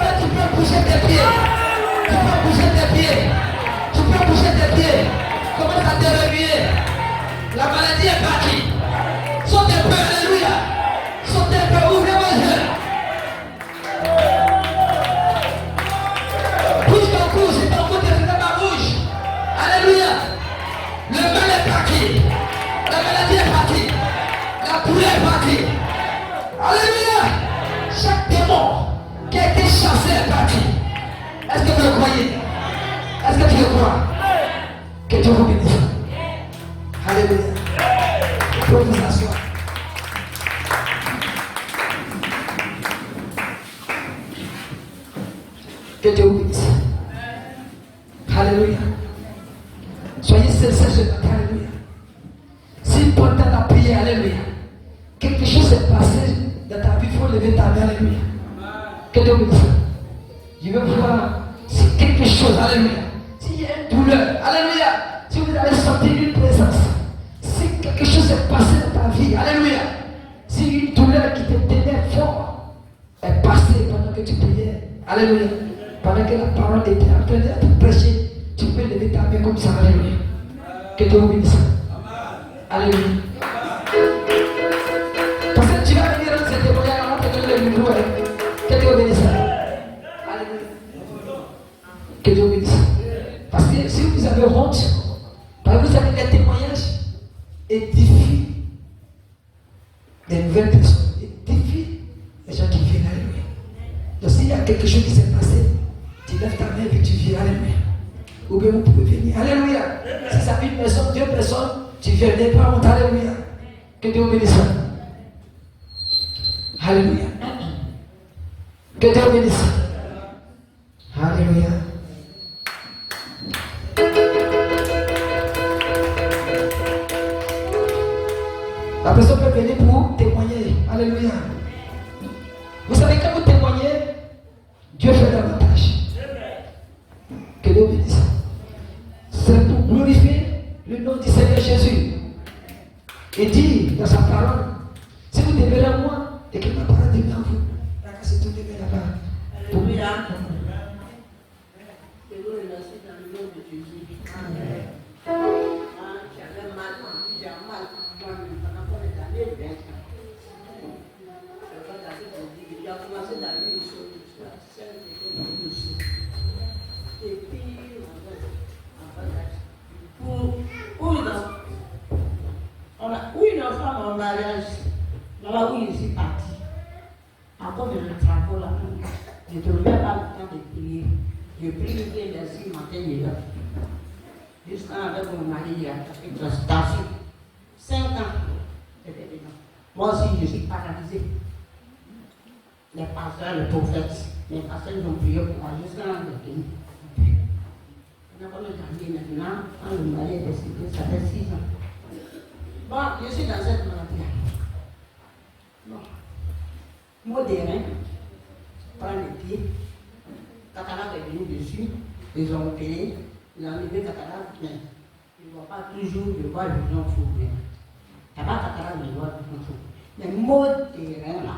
que tu peux bouger tes pieds, tu peux bouger tes pieds, tu peux bouger tes pieds, commence à te remuer. La maladie est partie. Saute un peu, alléluia. Saute un peu, ouvrez vos yeux. Bouge ton cou, si ton cou te fait ma bouche. Alléluia. Le mal est parti. La maladie est partie. La douleur est partie. Alléluia. Chaque démon qui a été chassé est parti. Est-ce que vous le croyez? Est-ce que tu le crois? Que Dieu vous bénisse. Alléluia. Vous pouvez vous asseoir. Que Dieu vous bénisse. Alléluia. Soyez sincères ce matin. Alléluia. Si pendant la prière, alléluia, quelque chose s'est passé dans ta vie, il faut lever ta main. Alléluia. Que Dieu bénisse. Je veux voir si quelque chose, alléluia. S'il y a une douleur, alléluia. Si vous avez senti une présence, si quelque chose est passé dans ta vie, alléluia. Si une douleur qui te tenait fort est passée pendant que tu priais, alléluia. Pendant que la parole était en train d'être prêchée, tu peux lever ta main comme ça, alléluia. Que Dieu vous bénisse. Alléluia. Parce que tu vas venir dans ce témoignage avant de donner le micro. Que Dieu vous bénisse. Alléluia. Que Dieu vous bénisse. Parce que si vous avez honte, parce que vous savez que les témoignages édifient les nouvelles personnes, édifient les gens qui viennent, alléluia. Donc s'il y a quelque chose qui s'est passé, tu lèves ta main et puis tu viens, alléluia. Ou bien vous pouvez venir, alléluia. Si ça fait une personne, 2 personnes, tu viens, n'aie pas honte, alléluia. Que Dieu vous bénisse. Alléluia. Que Dieu vous bénisse. Alléluia. La personne peut venir pour témoigner. Alléluia. Vous savez, quand vous témoignez, Dieu fait davantage. Que Dieu bénisse. C'est pour glorifier le nom du Seigneur Jésus. Et dit dans sa parole, si vous demeurez en moi et que ma parole demeure en vous, c'est tout demeure là-bas. Alléluia. Que vous remerciez dans le nom de Jésus. Amen. J'avais mal, j'ai mal. Il a commencé d'aller au sol, et puis pour une femme en mariage, là où il est parti, à cause de le travail là, je ne trouvais pas le temps de prier. Je prie le Dieu merci matin et là. Jusqu'à avec mon mari, il a fait une station. 5 ans. Moi aussi, je suis paralysé. Les pasteurs, les prophètes, les pasteurs ont prié pour moi jusqu'à l'an dernier. On a pas le gagné maintenant, quand le mari est décédé, ça fait 6 ans. Bon, je suis dans cette maladie. Bon. Modéré, prends les pieds, cataracte est venu dessus, ils ont opéré, ils ont enlevé cataracte, mais ils ne voient pas toujours le voile du blanc fou. Il n'y a pas cataracte de voile du blanc fou. Mais modéré là,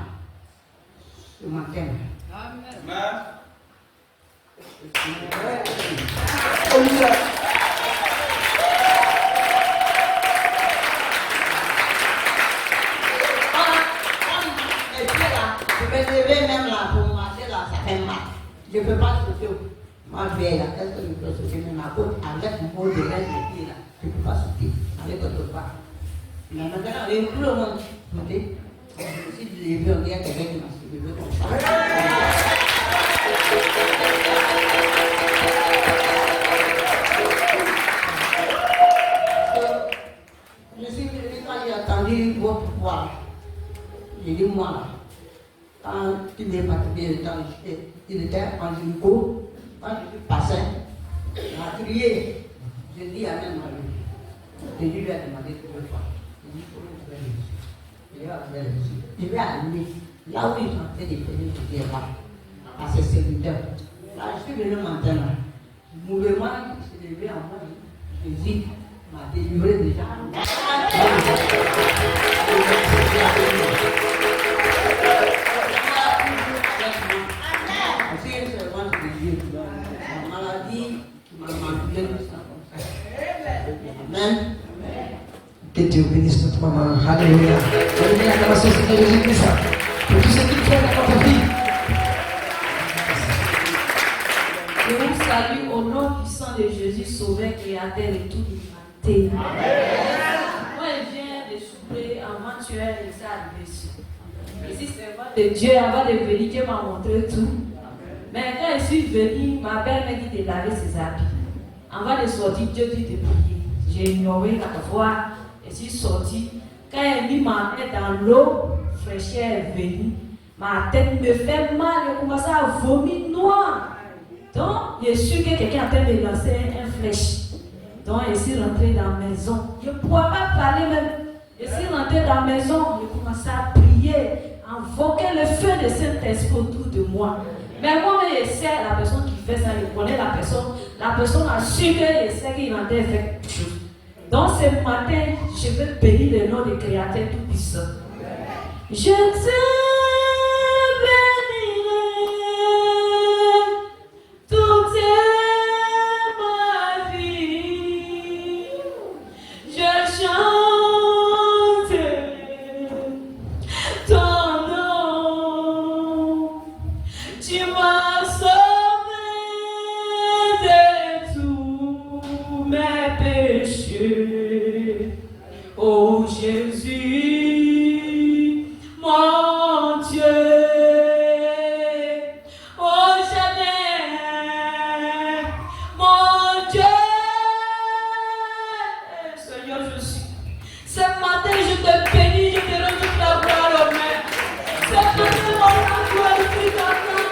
ce matin. Amen. Je vais lever même là pour marcher là, ça fait mal. Je ne peux pas sauter. Moi, je vais là. Est-ce que je peux sauter même ma côte avec mon mot de rêve de pied là? Je ne peux pas sauter avec votre part. Mais maintenant, avec tout le monde, sauter. Si je l'ai vu, on dirait quelqu'un qui m'a sauvé comme ça. Je suis venu quand j'ai attendu votre voix. J'ai dit, moi là. Quand il m'est fatigué, il était en gynéco, quand je suis passé, il a crié. Je dis à même Marie, je lui ai demandé 2 fois. Il dit, comment vous avez reçu? Il lui a amené, là où ils sont en train de faire du débat, à ses serviteurs. Là, je suis venu matin, là. Le mouvement qui s'est levé en moi, Jésus m'a délivré déjà. Amen. Que Dieu bénisse notre maman. Alléluia. Alléluia. Acclamation au Seigneur Jésus-Christ. Pour tous ceux qui font dans notre vie. Je vous salue au nom puissant de Jésus, Sauveur, Créateur et toute l'humanité. Moi, je viens de souffler avant-hier et ça arrivé ici. Ici, c'est vraiment de Dieu. Avant de venir, Dieu m'a montré tout. Mais quand je suis venue, ma belle m'a dit de laver ses habits. Avant de sortir, Dieu dit de prier. J'ai ignoré la voix et suis sortie. Quand elle mit ma main dans l'eau, fraîcheur est venue. Ma tête me fait mal, je commence à vomir noir. Donc, je suis que quelqu'un est en train de lancer un flèche. Donc, je suis rentrée dans la maison. Je ne pouvais pas parler même. Je suis rentrée dans la maison, je commençais à prier invoquer le feu de Saint-Esprit autour de moi. Mais moi, je sais la personne qui fait ça, je connais la personne a su que je sais qu'il en a fait quelque chose. Donc ce matin, je vais bénir le nom du Créateur Tout-Puissant. Je te Oh Jésus, mon Dieu, oh jamais, mon Dieu, Seigneur Jésus, ce matin je te bénis, je te rends toute la gloire au Père. Ce matin mon âme glorifie ton nom.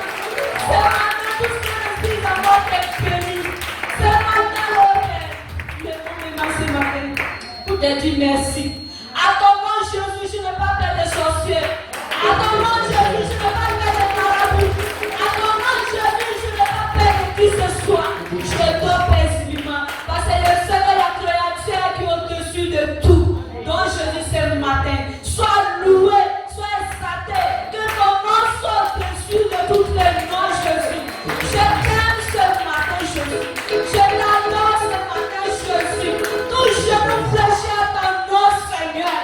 Ce matin tout ce que l'Esprit d'amour te bénit. Ce matin, oh Père, le nom de ma ce matin. Pour te dire merci. À ton nom, Jésus, je ne vais pas faire de sorciers. À ton nom, Jésus, je ne vais pas faire de marabouts. À ton nom, Jésus, je ne vais pas faire de qui ce soit. Je t'offre exclusivement. Parce que le seul est la créature qui est au-dessus de tout. Donc, Jésus, ce matin, sois loué, sois exalté. Que ton nom soit au-dessus de toutes les noms, Jésus. Je t'aime ce matin, Jésus. Je l'adore ce matin, Jésus. Tout genou fléchit à ton nom, Seigneur.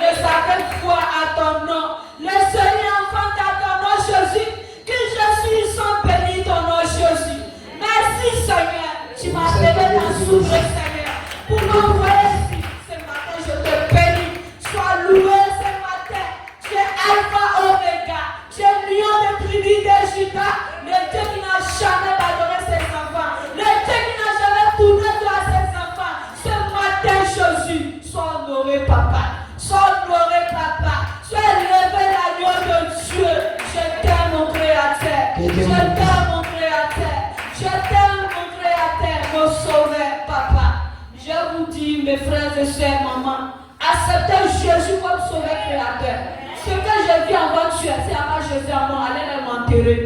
Les aveugles croient à ton nom. Les seigneurs enfants à ton nom, Jésus. Que je suis sans béni ton nom, Jésus. Merci, Seigneur. Tu m'as levé ta souffle, Seigneur. Pour m'envoyer ici. Ce matin, je te bénis. Sois loué ce matin. Tu es Alpha Omega. Tu es lion de tribu de Juda. Le Dieu qui n'a jamais pardonné ses enfants. Le Dieu qui n'a jamais tourné à ses enfants. Ce matin, Jésus, sois honoré, Papa. Sois honoré, Papa. Sois élevé l'agneau de Dieu. Je t'aime, mon Créateur. Je t'aime, mon Créateur. Je t'aime, mon Créateur, mon Sauveur, Papa. Je vous dis, mes frères et sœurs, maman, acceptez Jésus comme Sauveur Créateur. Ce que je vis avant tu es, c'est avant Jésus à moi, allez m'enterrer.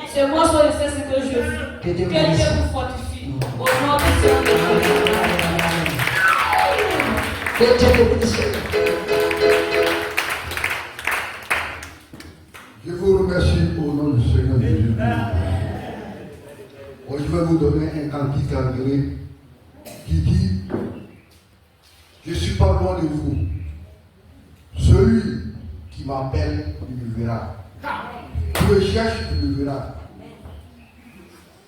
C'est moi seul et c'est ce que je vis. Que Dieu vous fortifie. Au nom du Seigneur de Jésus. Que Dieu vous bénisse. Je vous remercie au nom du Seigneur Jésus. Je vais vous donner un cantique anglais qui dit: je ne suis pas loin de vous. Celui qui m'appelle, il me verra. Qui me cherche, il me verra.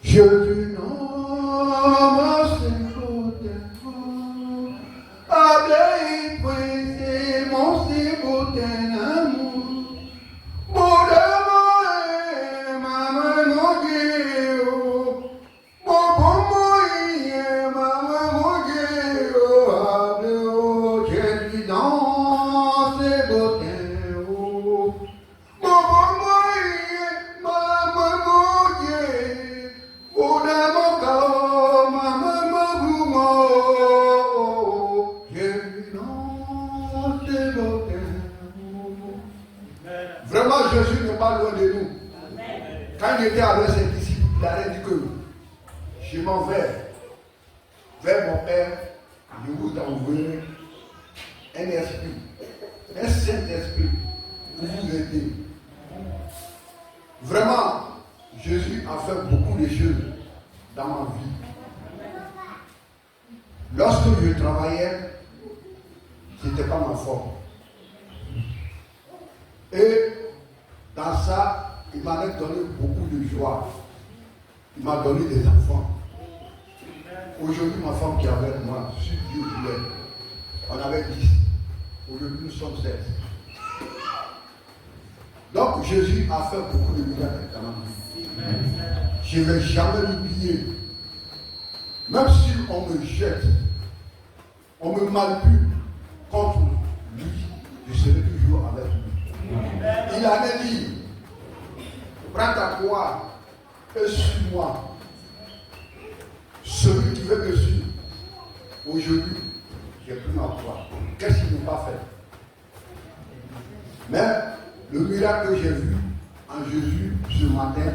Je dis non, mon Seigneur, avec mon Seigneur d'amour. Vraiment, Jésus n'est pas loin de nous. Quand il était avec ses disciples, il a dit que je m'en vais vers mon Père, je vous envoie un esprit, un Saint-Esprit pour vous aider. Vraiment, Jésus a fait beaucoup de choses dans ma vie. Lorsque je travaillais, ce n'était pas ma forme. Et dans ça, il m'a donné beaucoup de joie. Il m'a donné des enfants. Aujourd'hui, ma femme qui est avec moi, si Dieu voulait, on avait 10. Aujourd'hui, nous sommes 16. Donc, Jésus a fait beaucoup de miracles dans ma vie. Je ne vais jamais l'oublier. Même si on me jette, on me malpue contre lui, je serai toujours avec lui. Il avait dit: prends ta croix et suis-moi. Celui qui veut me suivre, aujourd'hui, j'ai pris ma croix. Qu'est-ce qu'il n'a pas fait? Mais Le miracle que j'ai vu en Jésus ce matin,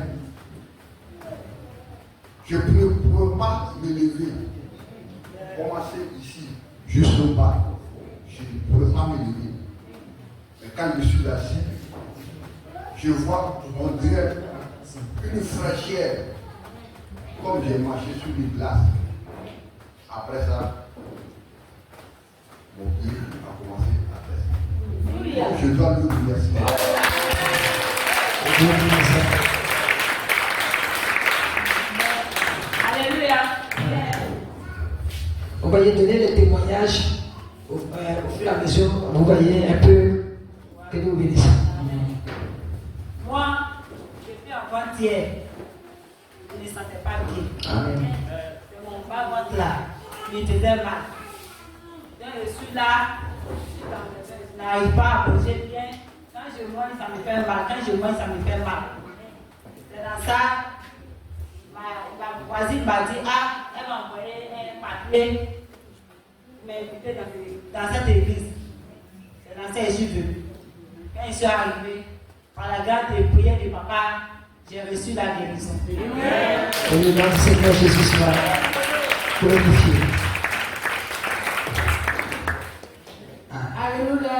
je ne pouvais pas me lever, commencer ici, jusqu'au bas. Je ne pouvais pas me lever. Mais quand je suis assis, je vois, on dirait, une fraîcheur, comme j'ai marché sur les glaces. Après ça, mon pied a commencé à baisser. Je dois lui remercier. Alléluia. Vous voyez donner les témoignages au fur et à mesure, vous voyez un peu que Dieu vous bénisse. Moi, depuis avant-hier, je ne sentais pas bien. Amen. C'est mon bas-ventre là, il me faisait mal. Donc je suis là, je n'arrive pas à bouger bien. Quand je mange, ça me fait mal. Quand je mange, ça me fait mal. C'est dans ça, ma voisine m'a dit, ah, elle m'a envoyé un papier, mais écoutez dans cette église. C'est dans cette église. Quand je suis arrivé, par la grâce des prières de papa, j'ai reçu la guérison. Et le nom du Seigneur Jésus soit glorifié. Alléluia.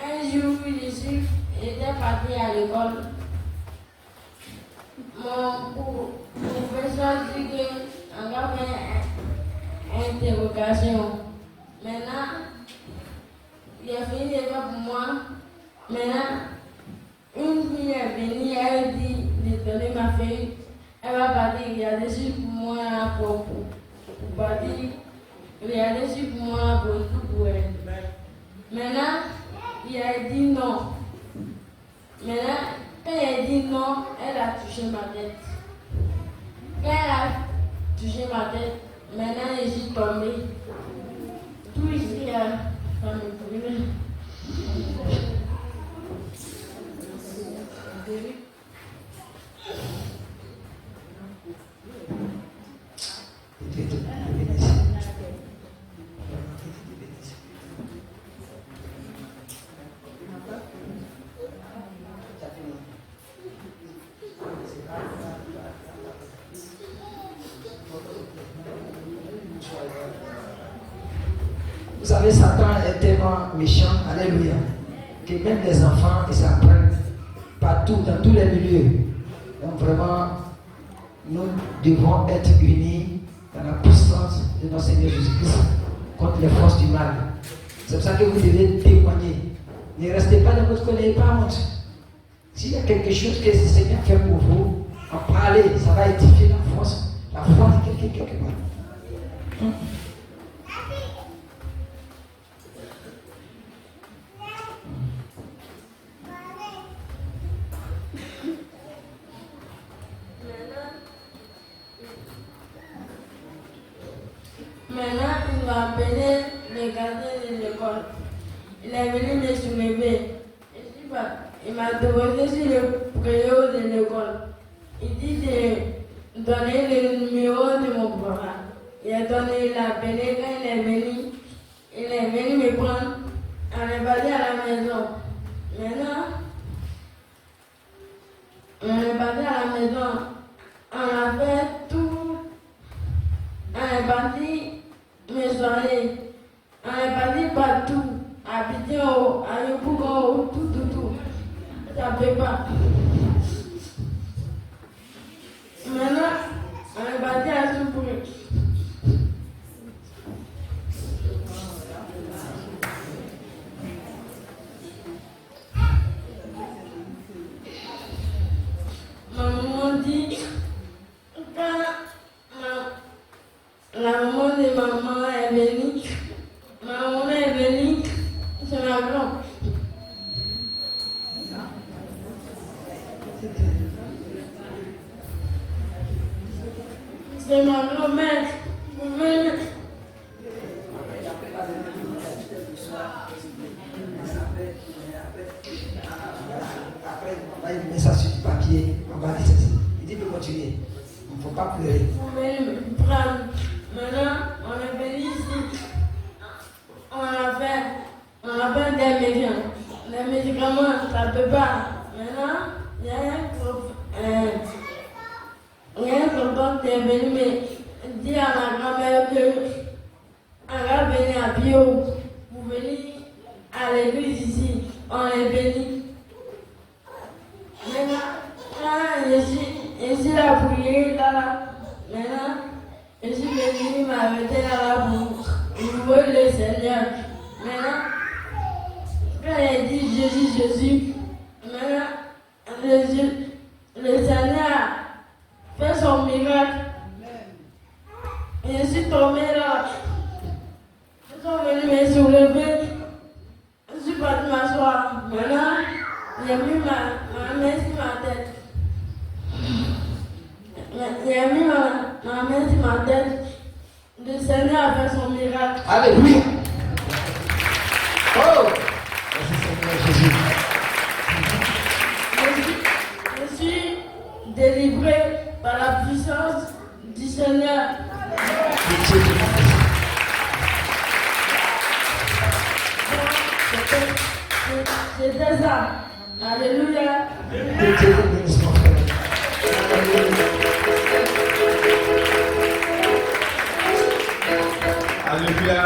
Un jour, j'étais parti à l'école. Mon professeur dit qu'on va faire une interrogation. Maintenant, il a fini de faire pour moi. Maintenant, une fille est venue, elle dit de donner ma feuille. Elle va partir regarder sur pour moi pour partir regarder sur pour moi pour tout pour elle. Maintenant, il a dit non. Maintenant, quand il a dit non, elle a touché ma tête. Quand elle a touché ma tête, maintenant je suis tombée. Tout ici, ça me brûle. Vous savez, Satan est tellement méchant, alléluia, que même les enfants, ils s'apprennent partout, dans tous les milieux. Donc vraiment, nous devons être unis dans la puissance de notre Seigneur Jésus-Christ contre les forces du mal. C'est pour ça que vous devez témoigner. Ne restez pas dans votre coin, n'ayez pas honte. S'il y a quelque chose que le Seigneur fait pour vous, en parler, ça va édifier la foi de quelqu'un quelque part. Maintenant, il m'a appelé le gardien de l'école. Il est venu me soulever. Il m'a demandé sur le préau de l'école. Il dit de donner le numéro de mon papa. Il a donné, il a appelé quand il est venu me prendre. On est parti à la maison. Maintenant, on est parti à la maison. On a fait tout. On est parti mes soirées. On est parti partout. À Bidéo, à Yopougon, tout. Ça ne peut pas. Maintenant, on est parti à Soupouré. Ma maman dit, quand la maman de maman est venue, ma maman est venue, c'est ma grand. C'est ma grand-mère. Après, on va mettre ça sur du papier, on va laisser ça. Il dit de continuer. Il ne faut pas pleurer. Vous venez me prendre. Maintenant, on est venu ici. On a fait des médias. médicaments, ça ne peut pas. Maintenant, il y a un copain qui est venu me dire à ma grand-mère que on va venir à Bio. Vous venez à l'église ici, on est béni. Maintenant, je suis là pour prier là. Maintenant, je suis venu m'arrêter là pour louer le Seigneur. Maintenant, quand il dit Jésus, maintenant, le Seigneur fait son miracle. Je suis tombé là. Ils sont venus me soulever. Je suis parti m'asseoir. Maintenant, j'ai mis ma main sur ma tête. J'ai mis ma main sur ma tête. Le Seigneur a fait son miracle. Alléluia. Oh, merci Seigneur Jésus. Je suis délivré par la puissance du Seigneur. C'était ça. Alléluia. Alléluia.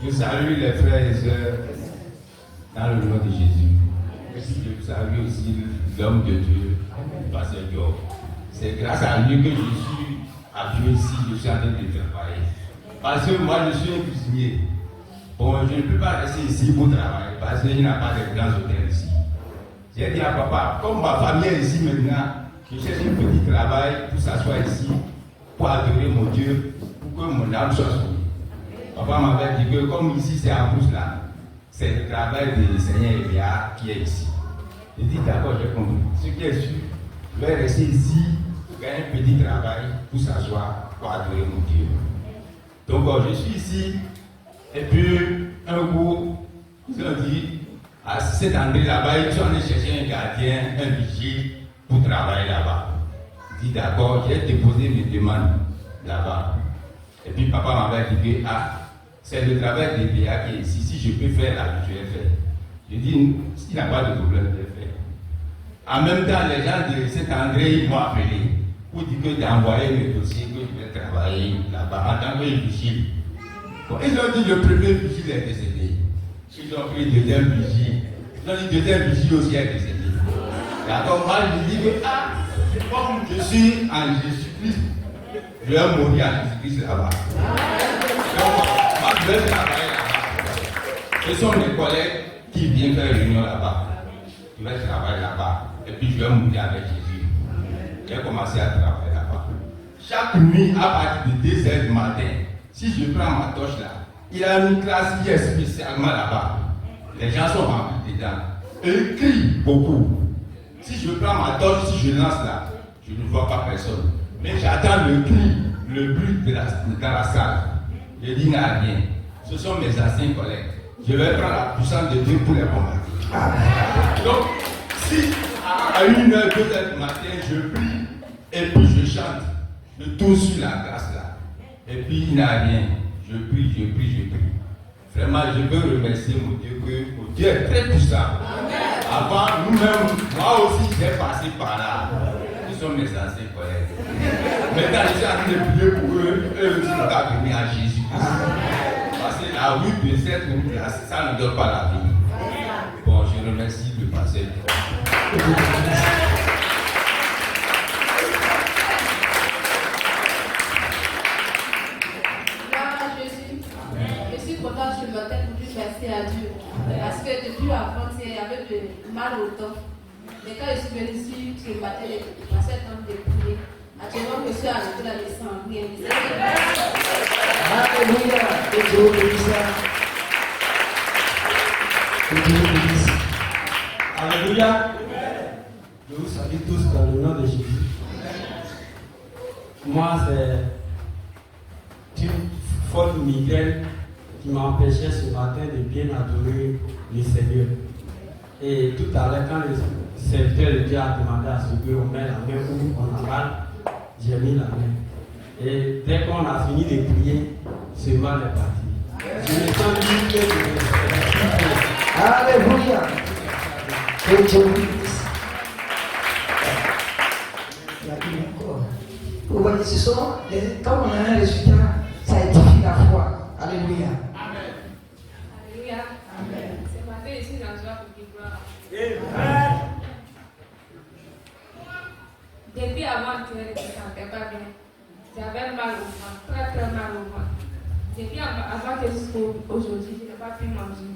Je salue les frères et sœurs dans le nom de Jésus. Je salue aussi l'homme de Dieu, Pasteur Diop. C'est grâce à lui que je suis appuyé ici, je suis en train de travailler. Parce que moi, je suis un cuisinier. Bon, je ne peux pas rester ici pour travailler parce qu'il n'y a pas de grands hôtels ici. J'ai dit à papa, comme ma famille est ici maintenant, je cherche un petit travail pour s'asseoir ici, pour adorer mon Dieu, pour que mon âme soit sauvée. Papa m'avait dit que comme ici c'est en bouche là, c'est le travail du Seigneur Elia qui est ici. J'ai dit d'accord, j'ai compris. Ce qui est sûr, je vais rester ici, faire un petit travail pour s'asseoir, pour adorer mon Dieu. Donc je suis ici, et puis un coup, ils ont dit, à Saint-André là-bas, ils sont allés chercher un gardien, un vigile pour travailler là-bas. J'ai dit d'accord, j'ai déposé mes demandes là-bas. Et puis papa m'avait dit que c'est le travail des BA qui est ici. Si je peux faire là, je vais faire. J'ai dit, s'il n'y a pas de problème, je vais faire. En même temps, les gens de Saint-André m'ont appelé pour dire que d'envoyer mes dossiers, que je vais travailler là-bas en tant que vigile. Bon, ils ont dit que le premier vigile est décédé. Ils ont pris le deuxième vigile. Ils ont dit que le deuxième vigile aussi est décédé. D'accord, moi je dis que comme je suis en Jésus-Christ, je vais mourir en Jésus-Christ là-bas. Donc, moi je vais travailler là-bas. Ce sont mes collègues qui viennent faire réunion là-bas. Je vais travailler là-bas. Et puis je vais mourir avec Jésus. J'ai commencé à travailler là-bas. Chaque nuit, à partir de 2h du matin, si je prends ma torche là, il y a une classe qui est spécialement là-bas. Les gens sont remplis dedans. Et ils crient beaucoup. Si je prends ma torche, si je lance là, je ne vois pas personne. Mais j'attends le cri, le bruit dans la salle. Je dis n'a rien. Ce sont mes anciens collègues. Je vais prendre la puissance de Dieu pour les combattre. Donc, si à 1h, 2h du matin, je prie et puis je chante, je tourne sur la grâce là. Et puis il n'y a rien. Je prie, je prie, je prie. Vraiment, je veux remercier mon Dieu que mon Dieu est très puissant. Avant nous-mêmes, moi aussi j'ai passé par là. Ce sont mes anciens collègues. Maintenant, je suis en train de prier pour eux, eux aussi vont venir à Jésus. Parce que la route de cette route-là, ça ne donne pas la vie. Bon, je remercie le pasteur. Je suis content ce matin pour dire merci à Dieu. Parce que depuis avant, j'avais mal au temps. Mais quand je suis venu ici, ce matin, j'ai passé le temps de prier. Actuellement, je suis arrêté dans les sangs. Alléluia. Que Dieu bénisse. Que Dieu bénisse. Alléluia. Je vous salue tous dans le nom de Jésus. Moi, c'est une forte migraine qui m'empêchait ce matin de bien adorer le Seigneur. Et tout à l'heure, quand le serviteur de Dieu a demandé à ce qu'on met la main où on avale, j'ai mis la main. Et dès qu'on a fini de prier, ce mal est parti. Je me sens libre de Alléluia. Alléluia. Que Dieu vous bénisse. Il y a une encore. Vous voyez, ce sont, quand on a un résultat, ça édifie la foi. Alléluia. Alléluia. Ce matin, je suis en joie pour dire gloire. Depuis avant-hier, je ne me sentais pas bien. J'avais mal au ventre, très très mal au ventre. Depuis avant que jusqu'aujourd'hui, je n'ai pas pu manger.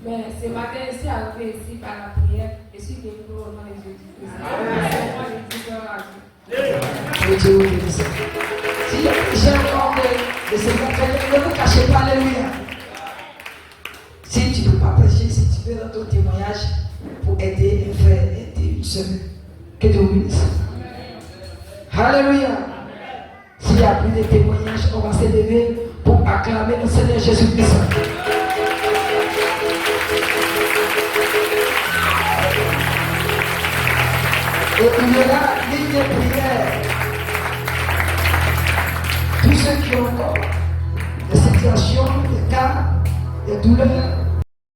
Mais ce matin, je suis arrivé ici par la prière. Je suis guéri au nom de Jésus. Moi, je dis gloire à Dieu. Que Dieu vous bénisse. Si j'ai encore de ces matériels, ne vous cachez pas, alléluia. Si tu ne peux pas prêcher, si tu veux rendre ton témoignage pour aider un frère, aider une sœur, que Dieu vous bénisse. Alléluia. S'il n'y a plus de témoignages, on va se lever pour acclamer le Seigneur Jésus-Christ. Et il y aura ligne de prière. Tous ceux qui ont encore des situations, des cas, des douleurs,